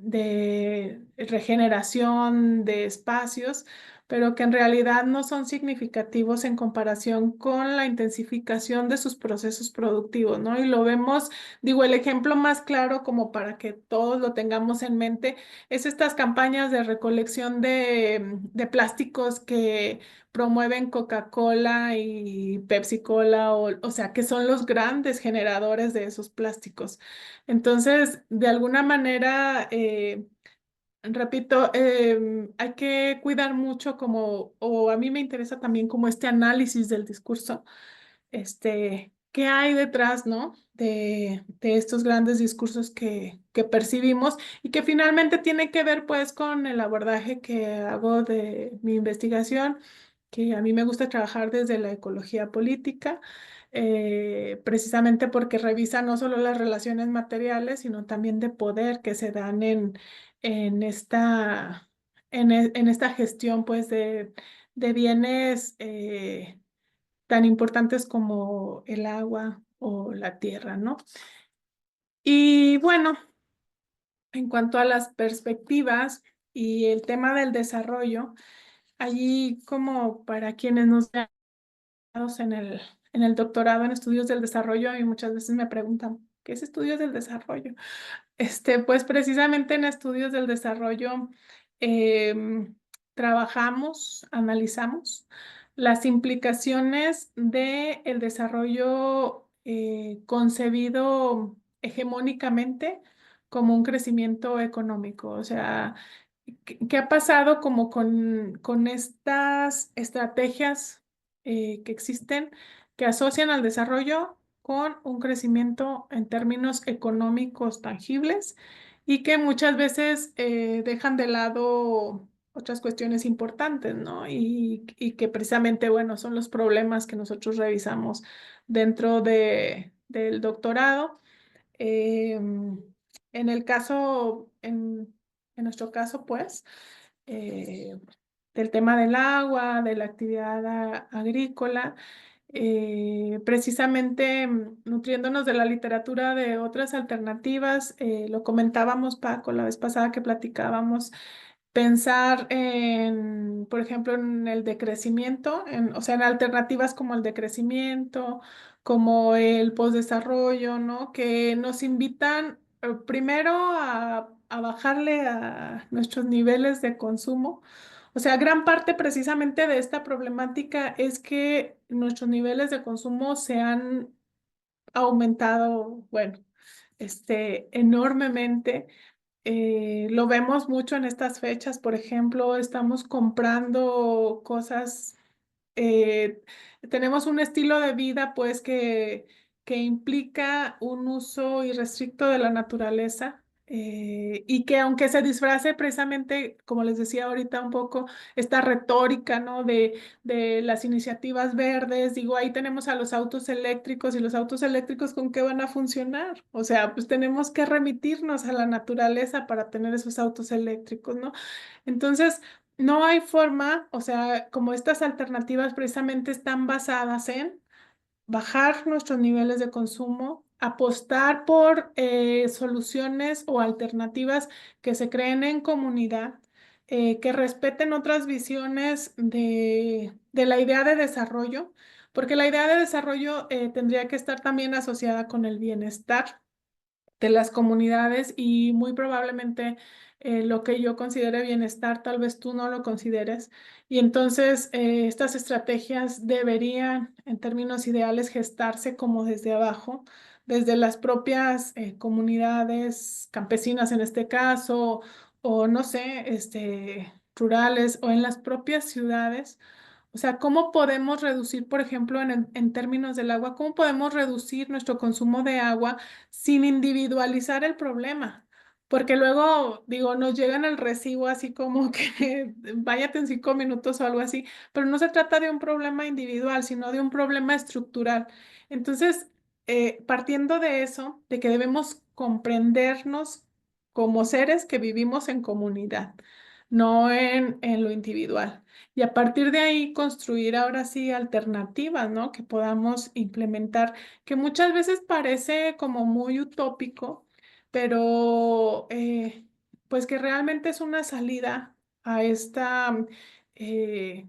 regeneración de espacios, pero que en realidad no son significativos en comparación con la intensificación de sus procesos productivos, ¿no? Y lo vemos, digo, el ejemplo más claro como para que todos lo tengamos en mente es estas campañas de recolección de plásticos que promueven Coca-Cola y Pepsi-Cola, o sea, que son los grandes generadores de esos plásticos. Entonces, de alguna manera, repito, hay que cuidar mucho como, o a mí me interesa también como este análisis del discurso, qué hay detrás, ¿no? De estos grandes discursos que percibimos y que finalmente tiene que ver pues con el abordaje que hago de mi investigación, que a mí me gusta trabajar desde la ecología política, precisamente porque revisa no solo las relaciones materiales, sino también de poder que se dan en en esta gestión pues de bienes. Tan importantes como el agua o la tierra, ¿no? Y bueno, en cuanto a las perspectivas y el tema del desarrollo, allí como para quienes nos quedamos en el doctorado en estudios del desarrollo, y muchas veces me preguntan, ¿qué es estudios del desarrollo? Pues precisamente en estudios del desarrollo em, trabajamos, analizamos las implicaciones del desarrollo concebido hegemónicamente como un crecimiento económico. O sea, ¿qué ha pasado como con estas estrategias que existen que asocian al desarrollo con un crecimiento en términos económicos tangibles y que muchas veces dejan de lado otras cuestiones importantes, ¿no? Y que precisamente, bueno, son los problemas que nosotros revisamos dentro del doctorado. En el caso, en nuestro caso, pues, eh, del tema del agua, de la actividad agrícola, precisamente nutriéndonos de la literatura de otras alternativas, lo comentábamos, Paco, la vez pasada que platicábamos, pensar en, por ejemplo, en el decrecimiento, o sea, en alternativas como el decrecimiento, como el postdesarrollo, ¿no? Que nos invitan primero a bajarle a nuestros niveles de consumo. O sea, gran parte precisamente de esta problemática es que nuestros niveles de consumo se han aumentado, bueno, enormemente. Lo vemos mucho en estas fechas, por ejemplo, estamos comprando cosas, eh, tenemos un estilo de vida pues que implica un uso irrestricto de la naturaleza y que aunque se disfrace precisamente, como les decía ahorita un poco, esta retórica, ¿no? De las iniciativas verdes, digo, ahí tenemos a los autos eléctricos y los autos eléctricos ¿con qué van a funcionar? O sea, pues tenemos que remitirnos a la naturaleza para tener esos autos eléctricos, ¿no? Entonces, no hay forma, o sea, como estas alternativas precisamente están basadas en bajar nuestros niveles de consumo, apostar por soluciones o alternativas que se creen en comunidad, que respeten otras visiones de la idea de desarrollo, porque la idea de desarrollo tendría que estar también asociada con el bienestar de las comunidades y muy probablemente lo que yo considere bienestar, tal vez tú no lo consideres. Y entonces estas estrategias deberían, en términos ideales, gestarse como desde abajo, desde las propias comunidades campesinas en este caso, o no sé, rurales, o en las propias ciudades. O sea, ¿cómo podemos reducir, por ejemplo, en términos del agua, cómo podemos reducir nuestro consumo de agua sin individualizar el problema? Porque luego, digo, nos llegan el recibo así como que váyate en 5 minutos o algo así, pero no se trata de un problema individual, sino de un problema estructural. Entonces, partiendo de eso, de que debemos comprendernos como seres que vivimos en comunidad, no en lo individual. Y a partir de ahí construir ahora sí alternativas, ¿no? Que podamos implementar, que muchas veces parece como muy utópico, pero pues que realmente es una salida a esta eh,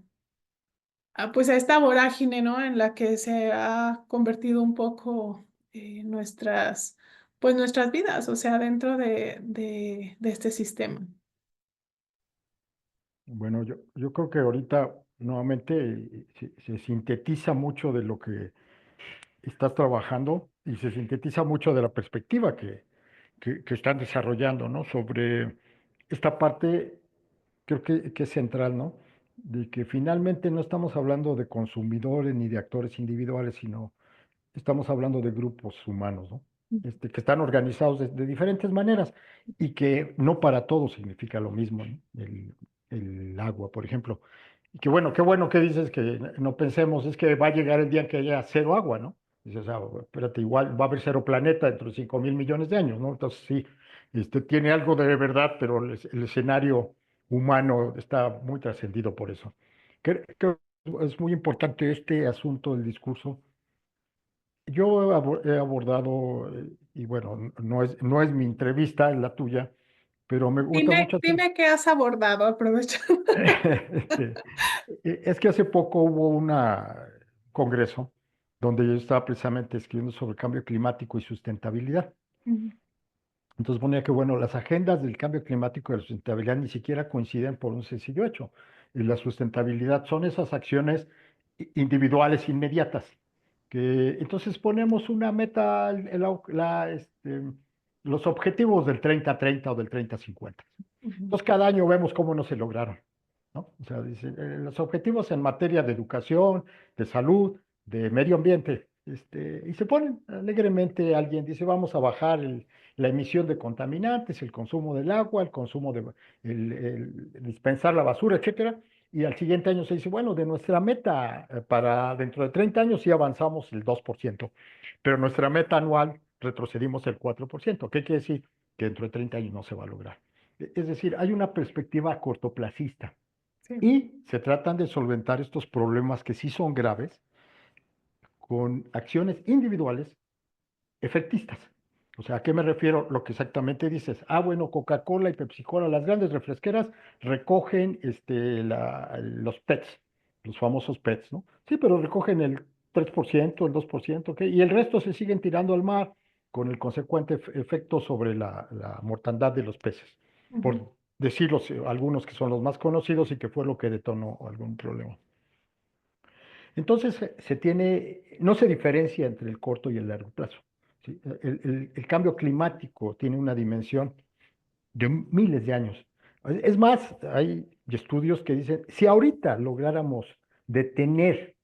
pues a esta vorágine, ¿no? En la que se ha convertido un poco pues nuestras vidas, o sea, dentro de este sistema. Bueno, yo creo que ahorita nuevamente se sintetiza mucho de lo que estás trabajando y se sintetiza mucho de la perspectiva que están desarrollando, ¿no? Sobre esta parte, creo que es central, ¿no? De que finalmente no estamos hablando de consumidores ni de actores individuales, sino estamos hablando de grupos humanos, ¿no? Que están organizados de diferentes maneras y que no para todos significa lo mismo, ¿no? El agua, por ejemplo. Y que bueno, qué bueno que dices que no pensemos, es que va a llegar el día en que haya cero agua, ¿no? Dices, ah, bueno, espérate, igual va a haber cero planeta dentro de 5.000 millones de años, ¿no? Entonces sí, tiene algo de verdad, pero el escenario humano está muy trascendido por eso. Creo que es muy importante este asunto del discurso. Yo he abordado, y bueno, no es mi entrevista, es la tuya, pero me gusta Dime, mucho. dime qué has abordado, aprovecho. Este, es que hace poco hubo un congreso donde yo estaba precisamente escribiendo sobre cambio climático y sustentabilidad. Ujú, Entonces ponía que, bueno, las agendas del cambio climático y la sustentabilidad ni siquiera coinciden por un sencillo hecho. Y la sustentabilidad son esas acciones individuales inmediatas, que entonces ponemos una meta, los objetivos del 30-30 o del 30-50. ujú, Entonces, cada año vemos cómo no se lograron, ¿no? O sea, dice, los objetivos en materia de educación, de salud, de medio ambiente, y se ponen alegremente, alguien dice, vamos a bajar la emisión de contaminantes, el consumo del agua, el consumo el dispensar la basura, etcétera. Y al siguiente año se dice, bueno, de nuestra meta para dentro de 30 años sí avanzamos el 2%, pero nuestra meta anual retrocedimos el 4%. ¿Qué quiere decir? Que dentro de 30 años no se va a lograr. Es decir, hay una perspectiva cortoplacista sí. y se tratan de solventar estos problemas que sí son graves con acciones individuales efectistas. O sea, ¿a qué me refiero? Lo que exactamente dices. Ah, bueno, Coca-Cola y Pepsi-Cola, las grandes refresqueras, recogen los PETs, los famosos PETs, ¿no? Sí, pero recogen el 3%, el 2%, ¿ok? Y el resto se siguen tirando al mar con el consecuente efecto sobre la mortandad de los peces, Ujú, por decirlos, algunos que son los más conocidos y que fue lo que detonó algún problema. Entonces no se diferencia entre el corto y el largo plazo. ¿Sí? El cambio climático tiene una dimensión de miles de años. Es más, hay estudios que dicen, si ahorita lográramos detener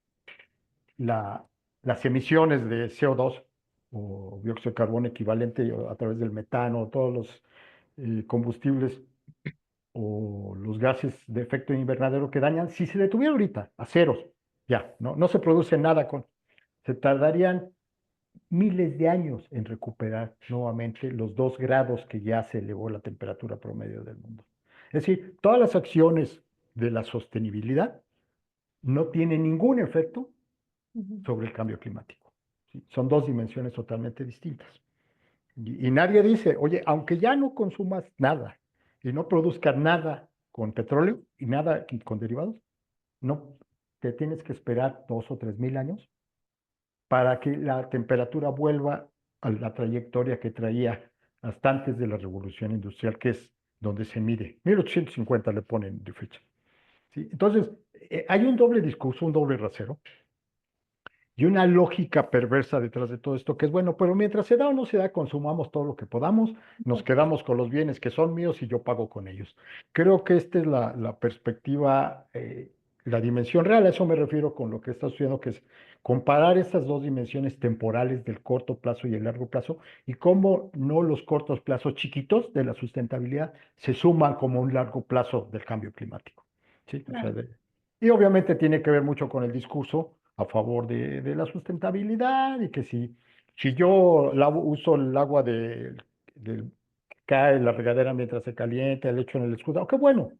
la- las emisiones de CO2 o dióxido de carbono equivalente a través del metano, todos los combustibles o los gases de efecto invernadero que dañan, si se detuviera ahorita a ceros, ya, no se produce nada se tardarían miles de años en recuperar nuevamente los 2 grados que ya se elevó la temperatura promedio del mundo. Es decir, todas las acciones de la sostenibilidad no tienen ningún efecto ujú, sobre el cambio climático. ¿Sí? Son dos dimensiones totalmente distintas. Y nadie dice, oye, aunque ya no consumas nada y no produzcas nada con petróleo y nada con derivados, no te tienes que esperar 2 o 3 mil años para que la temperatura vuelva a la trayectoria que traía hasta antes de la revolución industrial, que es donde se mide. 1850 le ponen de fecha. ¿Sí? Entonces, hay un doble discurso, un doble rasero y una lógica perversa detrás de todo esto, que es bueno, pero mientras se da o no se da, consumamos todo lo que podamos, nos quedamos con los bienes que son míos y yo pago con ellos. Creo que esta es la perspectiva, la dimensión real, a eso me refiero con lo que está sucediendo, que es comparar estas dos dimensiones temporales del corto plazo y el largo plazo, y cómo no los cortos plazos chiquitos de la sustentabilidad se suman como un largo plazo del cambio climático. ¿Sí? O sea, claro. y obviamente tiene que ver mucho con el discurso a favor de la sustentabilidad y que si yo uso el agua del que cae en la regadera mientras se calienta, el hecho en el escudo, qué bueno,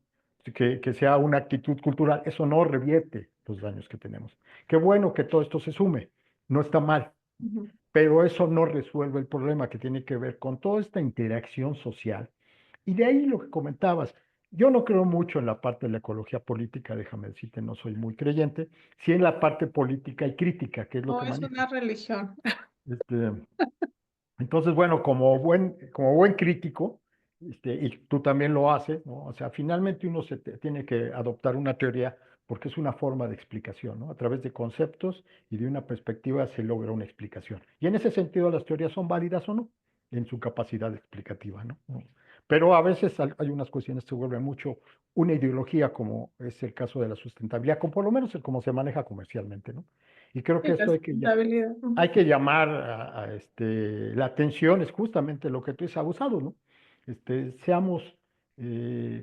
que sea una actitud cultural, eso no revierte los daños que tenemos. Qué bueno que todo esto se sume, no está mal, Ujú, pero eso no resuelve el problema que tiene que ver con toda esta interacción social. Y de ahí lo que comentabas, Yo no creo mucho en la parte de la ecología política, déjame decirte, no soy muy creyente, sí en la parte política y crítica, que es lo No que es manejo. una religión. Este, entonces, bueno, como buen crítico, y tú también lo haces, ¿no? O sea, finalmente uno tiene que adoptar una teoría porque es una forma de explicación, ¿no? A través de conceptos y de una perspectiva se logra una explicación. Y en ese sentido las teorías son válidas o no, en su capacidad explicativa, ¿no? Pero a veces hay unas cuestiones que se vuelven mucho una ideología, como es el caso de la sustentabilidad, como por lo menos el cómo se maneja comercialmente, ¿no? Y creo que Y la esto sustentabilidad. hay Ujú. que llamar la atención, es justamente lo que tú dices, abusado, ¿no? Seamos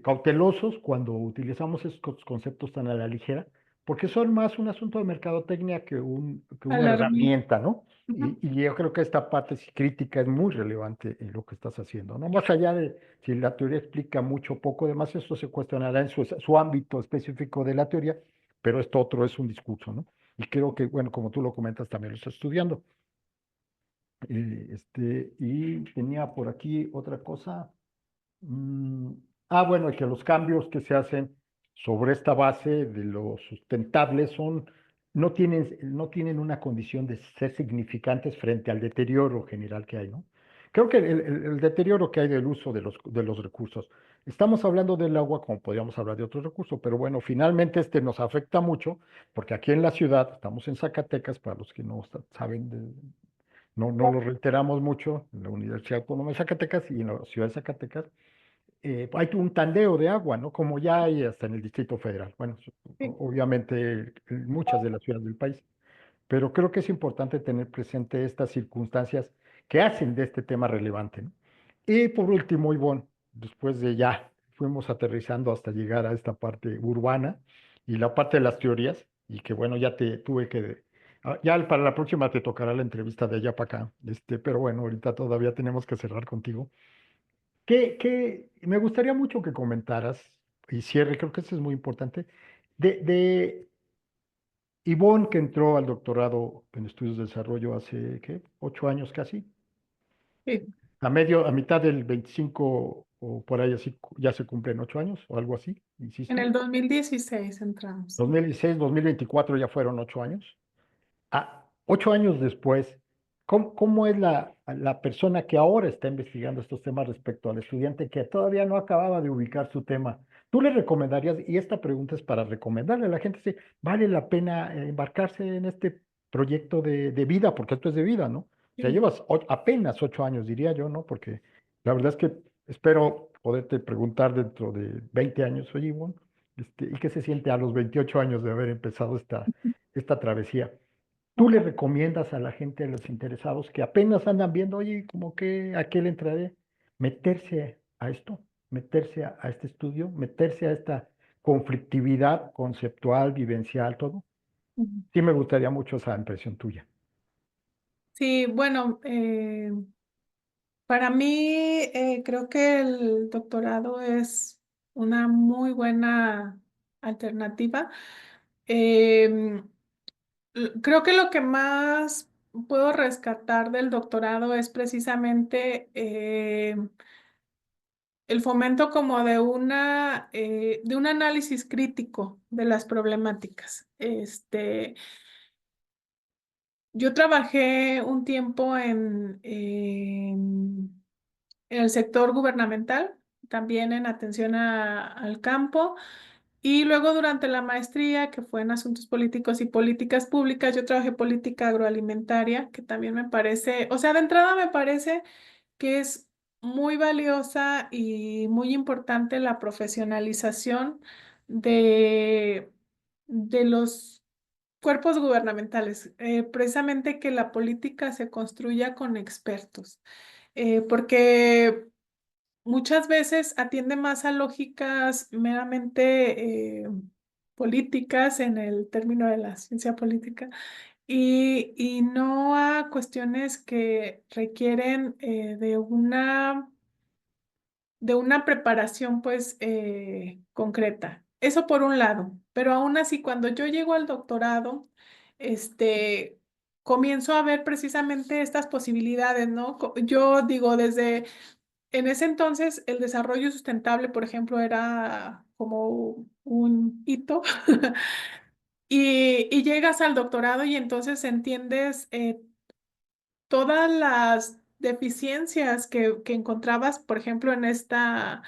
cautelosos cuando utilizamos estos conceptos tan a la ligera, porque son más un asunto de mercadotecnia que una Alarmismo. herramienta, ¿no? Ujú. Y yo creo que esta parte sí crítica es muy relevante en lo que estás haciendo, ¿no? Más allá de si la teoría explica mucho o poco, además esto se cuestionará en su ámbito específico de la teoría, pero esto otro es un discurso, ¿no? Y creo que, bueno, como tú lo comentas, también lo estás estudiando. Y tenía por aquí otra cosa. Mm, bueno, que los cambios que se hacen sobre esta base de los sustentables no tienen una condición de ser significantes frente al deterioro general que hay, ¿no? Creo que el deterioro que hay del uso de los recursos. Estamos hablando del agua como podríamos hablar de otros recursos, pero bueno, finalmente nos afecta mucho porque aquí en la ciudad, estamos en Zacatecas, para los que no saben, no lo reiteramos mucho, en la Universidad Autónoma de Zacatecas y en la ciudad de Zacatecas hay un tandeo de agua, ¿no? Como ya hay hasta en el Distrito Federal. Bueno, Sí. obviamente en muchas de las ciudades del país, pero creo que es importante tener presente estas circunstancias que hacen de este tema relevante, ¿no? Y por último, Ivonne, después de ya fuimos aterrizando hasta llegar a esta parte urbana y la parte de las teorías, y que bueno, ya te tuve que... Ya para la próxima te tocará la entrevista de allá para acá, pero bueno, ahorita todavía tenemos que cerrar contigo. Me gustaría mucho que comentaras, y cierre, creo que esto es muy importante, de Ivonne que entró al doctorado en estudios de desarrollo hace, ¿qué? 8 años casi. Sí. A mitad del 25 o por ahí así, ya se cumplen 8 años o algo así, En insisto. el 2016 entramos. 2016, 2024 ya fueron 8 años. 8 años después, ¿cómo es la persona que ahora está investigando estos temas respecto al estudiante que todavía no acababa de ubicar su tema? ¿Tú le recomendarías, y esta pregunta es para recomendarle a la gente, si vale la pena embarcarse en este proyecto de vida, porque esto es de vida, ¿no? O sea, Sí. llevas apenas 8 años, diría yo, ¿no? Porque la verdad es que espero poderte preguntar dentro de 20 años, oye, Ivonne, ¿y qué se siente a los 28 años de haber empezado esta travesía? ¿Tú le Ajá. recomiendas a la gente, a los interesados que apenas andan viendo, oye, como que a qué le entraré, meterse a esto, meterse a este estudio, meterse a esta conflictividad conceptual, vivencial, todo? Ujú. Sí me gustaría mucho esa impresión tuya. Sí, bueno, para mí creo que el doctorado es una muy buena alternativa. Em, Creo que lo que más puedo rescatar del doctorado es precisamente el fomento como de un análisis crítico de las problemáticas. Yo trabajé un tiempo en el sector gubernamental, también en atención al campo. Y luego durante la maestría, que fue en asuntos políticos y políticas públicas, yo trabajé política agroalimentaria, que también me parece, o sea, de entrada me parece que es muy valiosa y muy importante la profesionalización de, de los cuerpos gubernamentales, precisamente que la política se construya con expertos, porque muchas veces atiende más a lógicas meramente políticas en el término de la ciencia política y no a cuestiones que requieren de una preparación pues concreta. Eso por un lado, pero aún así cuando yo llego al doctorado, este, comienzo a ver precisamente estas posibilidades, ¿no? Yo digo, desde en ese entonces el desarrollo sustentable, por ejemplo, era como un hito. Y llegas al doctorado y entonces entiendes todas las deficiencias que encontrabas, por ejemplo, en esta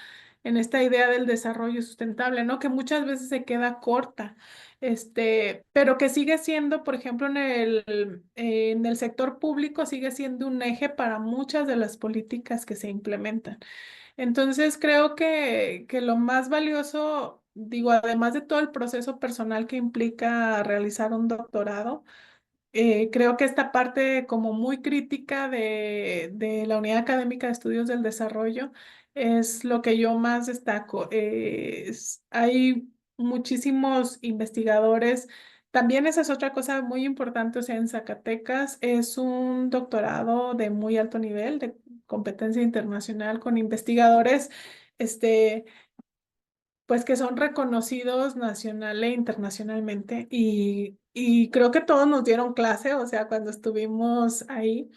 idea del desarrollo sustentable, ¿no? Que muchas veces se queda corta, pero que sigue siendo, por ejemplo, en el sector público, sigue siendo un eje para muchas de las políticas que se implementan. Entonces, creo que lo más valioso, digo, además de todo el proceso personal que implica realizar un doctorado, creo que esta parte como muy crítica de la Unidad Académica de Estudios del Desarrollo es lo que yo más destaco. Hay muchísimos investigadores. También esa es otra cosa muy importante, o sea, en Zacatecas es un doctorado de muy alto nivel, de competencia internacional, con investigadores, este, pues que son reconocidos nacional e internacionalmente y creo que todos nos dieron clase, o sea, cuando estuvimos ahí.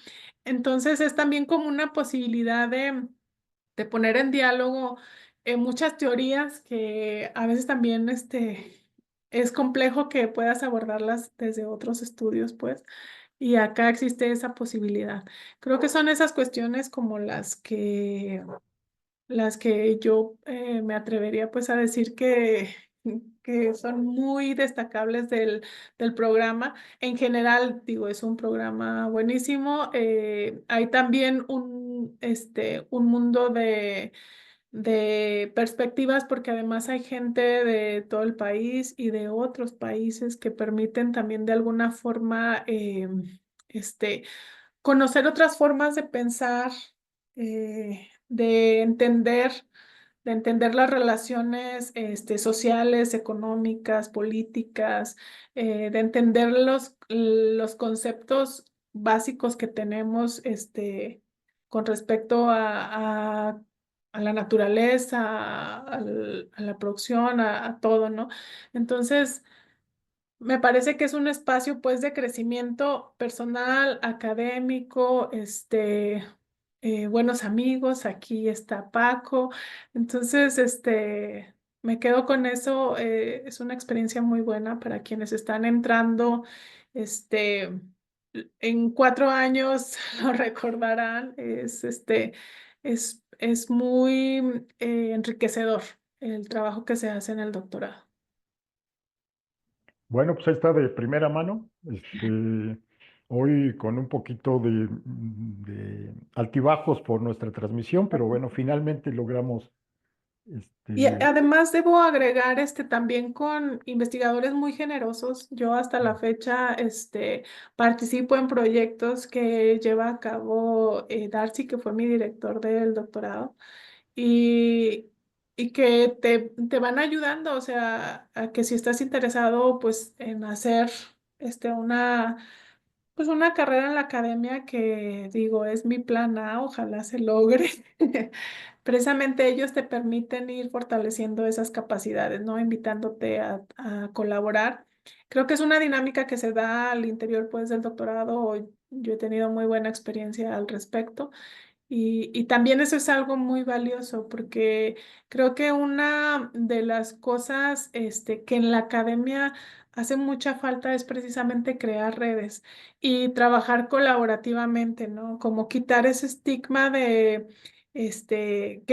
Entonces es también como una posibilidad de poner en diálogo muchas teorías que a veces también es complejo que puedas abordarlas desde otros estudios, pues, y acá existe esa posibilidad. Creo que son esas cuestiones como las que yo me atrevería pues a decir que son muy destacables del programa. En general, digo, es un programa buenísimo. Hay también un mundo de perspectivas porque además hay gente de todo el país y de otros países que permiten también de alguna forma este, conocer otras formas de pensar, de entender las relaciones sociales, económicas, políticas, de entender los conceptos básicos que tenemos con respecto a la naturaleza, a la producción, a todo, ¿no? Entonces, me parece que es un espacio pues de crecimiento personal, académico, buenos amigos, aquí está Paco. Entonces, me quedo con eso. Es una experiencia muy buena para quienes están entrando, este, en 4 años lo recordarán. Es muy enriquecedor el trabajo que se hace en el doctorado. Bueno, pues ahí está de primera mano. Hoy con un poquito de altibajos por nuestra transmisión, pero bueno, finalmente logramos Y este, además debo agregar también con investigadores muy generosos. Yo hasta la fecha participo en proyectos que lleva a cabo Darcy, que fue mi director del doctorado, y, y que te van ayudando, o sea, a que si estás interesado pues en hacer una carrera en la academia que digo, es mi plan A, ojalá se logre. Precisamente ellos te permiten ir fortaleciendo esas capacidades, ¿no? Invitándote a colaborar. Creo que es una dinámica que se da al interior, pues, del doctorado. Yo he tenido muy buena experiencia al respecto. Y también eso es algo muy valioso porque creo que una de las cosas que en la academia hace mucha falta es precisamente crear redes y trabajar colaborativamente, ¿no? Como quitar ese estigma que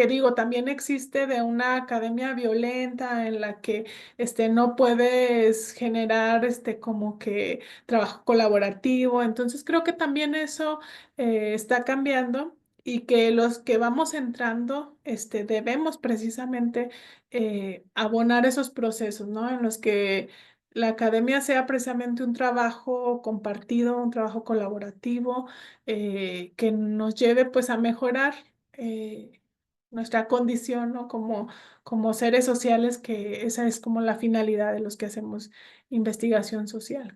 digo, también existe de una academia violenta en la que no puedes generar como que trabajo colaborativo. Entonces creo que también eso está cambiando y que los que vamos entrando, debemos precisamente abonar esos procesos, ¿no? En los que la academia sea precisamente un trabajo compartido, un trabajo colaborativo, que nos lleve pues a mejorar eh, nuestra condición, ¿no? Como seres sociales, que esa es como la finalidad de los que hacemos investigación social.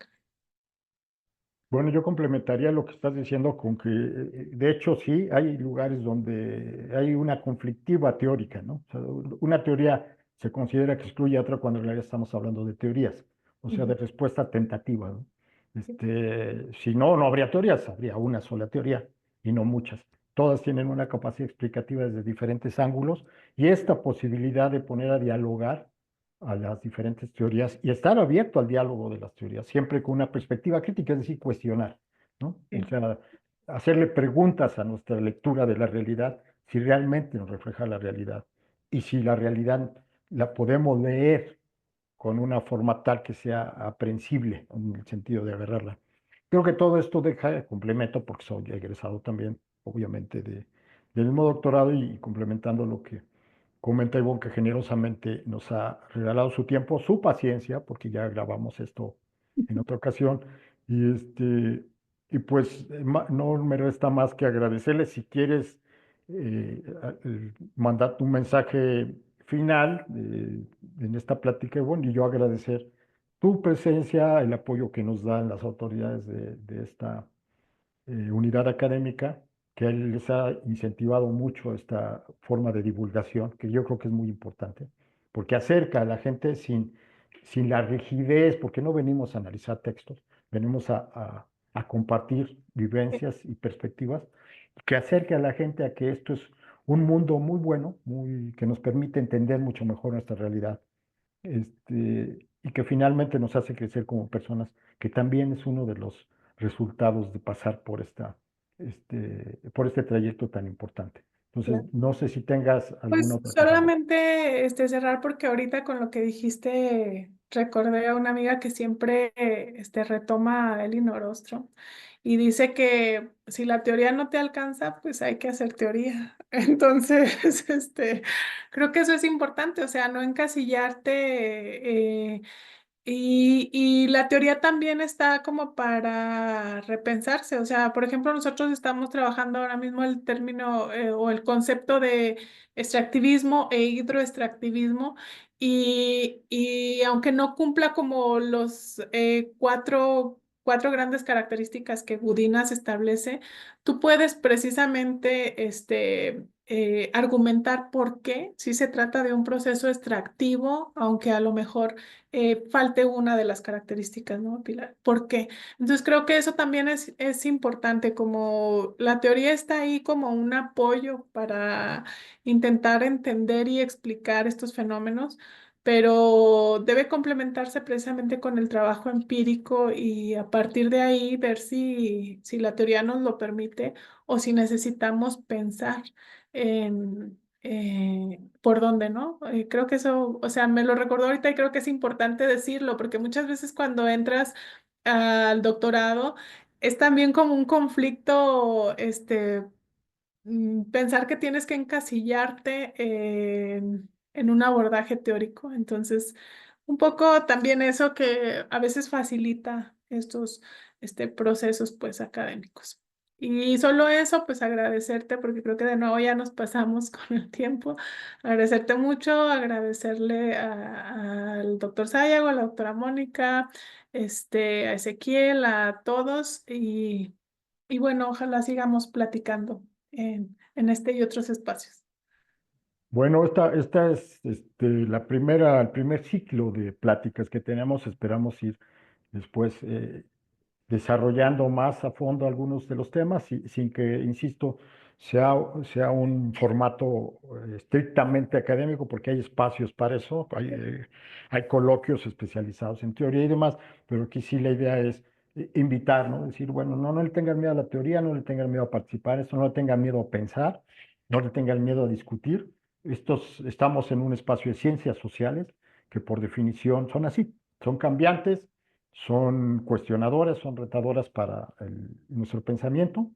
bueno, yo complementaría lo que estás diciendo con que, de hecho, sí, hay lugares donde hay una conflictiva teórica, ¿no? O sea, una teoría se considera que excluye a otra cuando en realidad estamos hablando de teorías, o sea, de Ujú. respuesta tentativa, ¿no? Si no, no habría teorías, habría una sola teoría y no muchas. todas tienen una capacidad explicativa desde diferentes ángulos y esta posibilidad de poner a dialogar a las diferentes teorías y estar abierto al diálogo de las teorías, siempre con una perspectiva crítica, es decir, cuestionar, ¿no? O Sí. sea, hacerle preguntas a nuestra lectura de la realidad si realmente nos refleja la realidad y si la realidad la podemos leer con una forma tal que sea aprehensible en el sentido de agarrarla. Creo que todo esto deja complemento, porque soy egresado también, obviamente, del mismo doctorado y complementando lo que comenta Ivonne, que generosamente nos ha regalado su tiempo, su paciencia, porque ya grabamos esto en otra ocasión. Y pues no me resta más que agradecerle. Si quieres mandar un mensaje final en esta plática, Ivonne, y yo agradecer tu presencia, el apoyo que nos dan las autoridades de esta unidad académica, que él les ha incentivado mucho esta forma de divulgación, que yo creo que es muy importante, porque acerca a la gente sin la rigidez, porque no venimos a analizar textos, venimos a compartir vivencias y perspectivas, que acerque a la gente a que esto es un mundo muy bueno, que nos permite entender mucho mejor nuestra realidad y que finalmente nos hace crecer como personas, que también es uno de los resultados de pasar por este trayecto tan importante. Entonces, no sé si tengas alguna Pues otra cosa más. solamente cerrar porque ahorita con lo que dijiste recordé a una amiga que siempre retoma a Elinor Ostrom y dice que si la teoría no te alcanza, pues hay que hacer teoría. Entonces, creo que eso es importante, o sea, no encasillarte. Y la teoría también está como para repensarse. O sea, por ejemplo, nosotros estamos trabajando ahora mismo el término o el concepto de extractivismo e hidroextractivismo. Y aunque no cumpla como los cuatro grandes características que Gudinas establece, tú puedes precisamente argumentar por qué si se trata de un proceso extractivo, aunque a lo mejor falte una de las características, ¿no, Pilar? ¿Por qué? Entonces creo que eso también es importante, como la teoría está ahí como un apoyo para intentar entender y explicar estos fenómenos, pero debe complementarse precisamente con el trabajo empírico y a partir de ahí ver si la teoría nos lo permite o si necesitamos pensar en por dónde, ¿no? Creo que eso, o sea, me lo recordó ahorita y creo que es importante decirlo, porque muchas veces cuando entras al doctorado es también como un conflicto, pensar que tienes que encasillarte en un abordaje teórico. Entonces, un poco también eso que a veces facilita estos procesos pues académicos. Y solo eso, pues agradecerte, porque creo que de nuevo ya nos pasamos con el tiempo. Agradecerte mucho, agradecerle al doctor Sayago, a la doctora Mónica, a Ezequiel, a todos y bueno, ojalá sigamos platicando en este y otros espacios. Bueno, esta es el primer ciclo de pláticas que tenemos. Esperamos ir después desarrollando más a fondo algunos de los temas, sin que, insisto, sea un formato estrictamente académico, porque hay espacios para eso, hay coloquios especializados en teoría y demás, pero aquí sí la idea es invitar, ¿no? Decir, bueno, no le tengan miedo a la teoría, no le tengan miedo a participar, esto no le tengan miedo a pensar, no le tengan miedo a discutir. Estamos en un espacio de ciencias sociales que por definición son así, son cambiantes, son cuestionadoras, son retadoras para nuestro pensamiento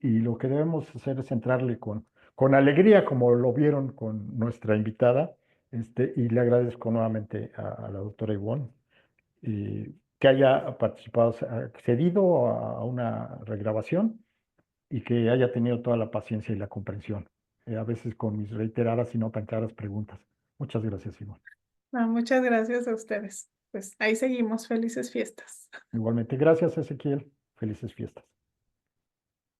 y lo que debemos hacer es entrarle con alegría, como lo vieron con nuestra invitada, y le agradezco nuevamente a la doctora Ivonne que haya participado, accedido a una regrabación y que haya tenido toda la paciencia y la comprensión, a veces con mis reiteradas y no tan claras preguntas. Muchas gracias, Ivonne. Muchas gracias a ustedes. Pues ahí seguimos. Felices fiestas. Igualmente, gracias, Ezequiel. Felices fiestas.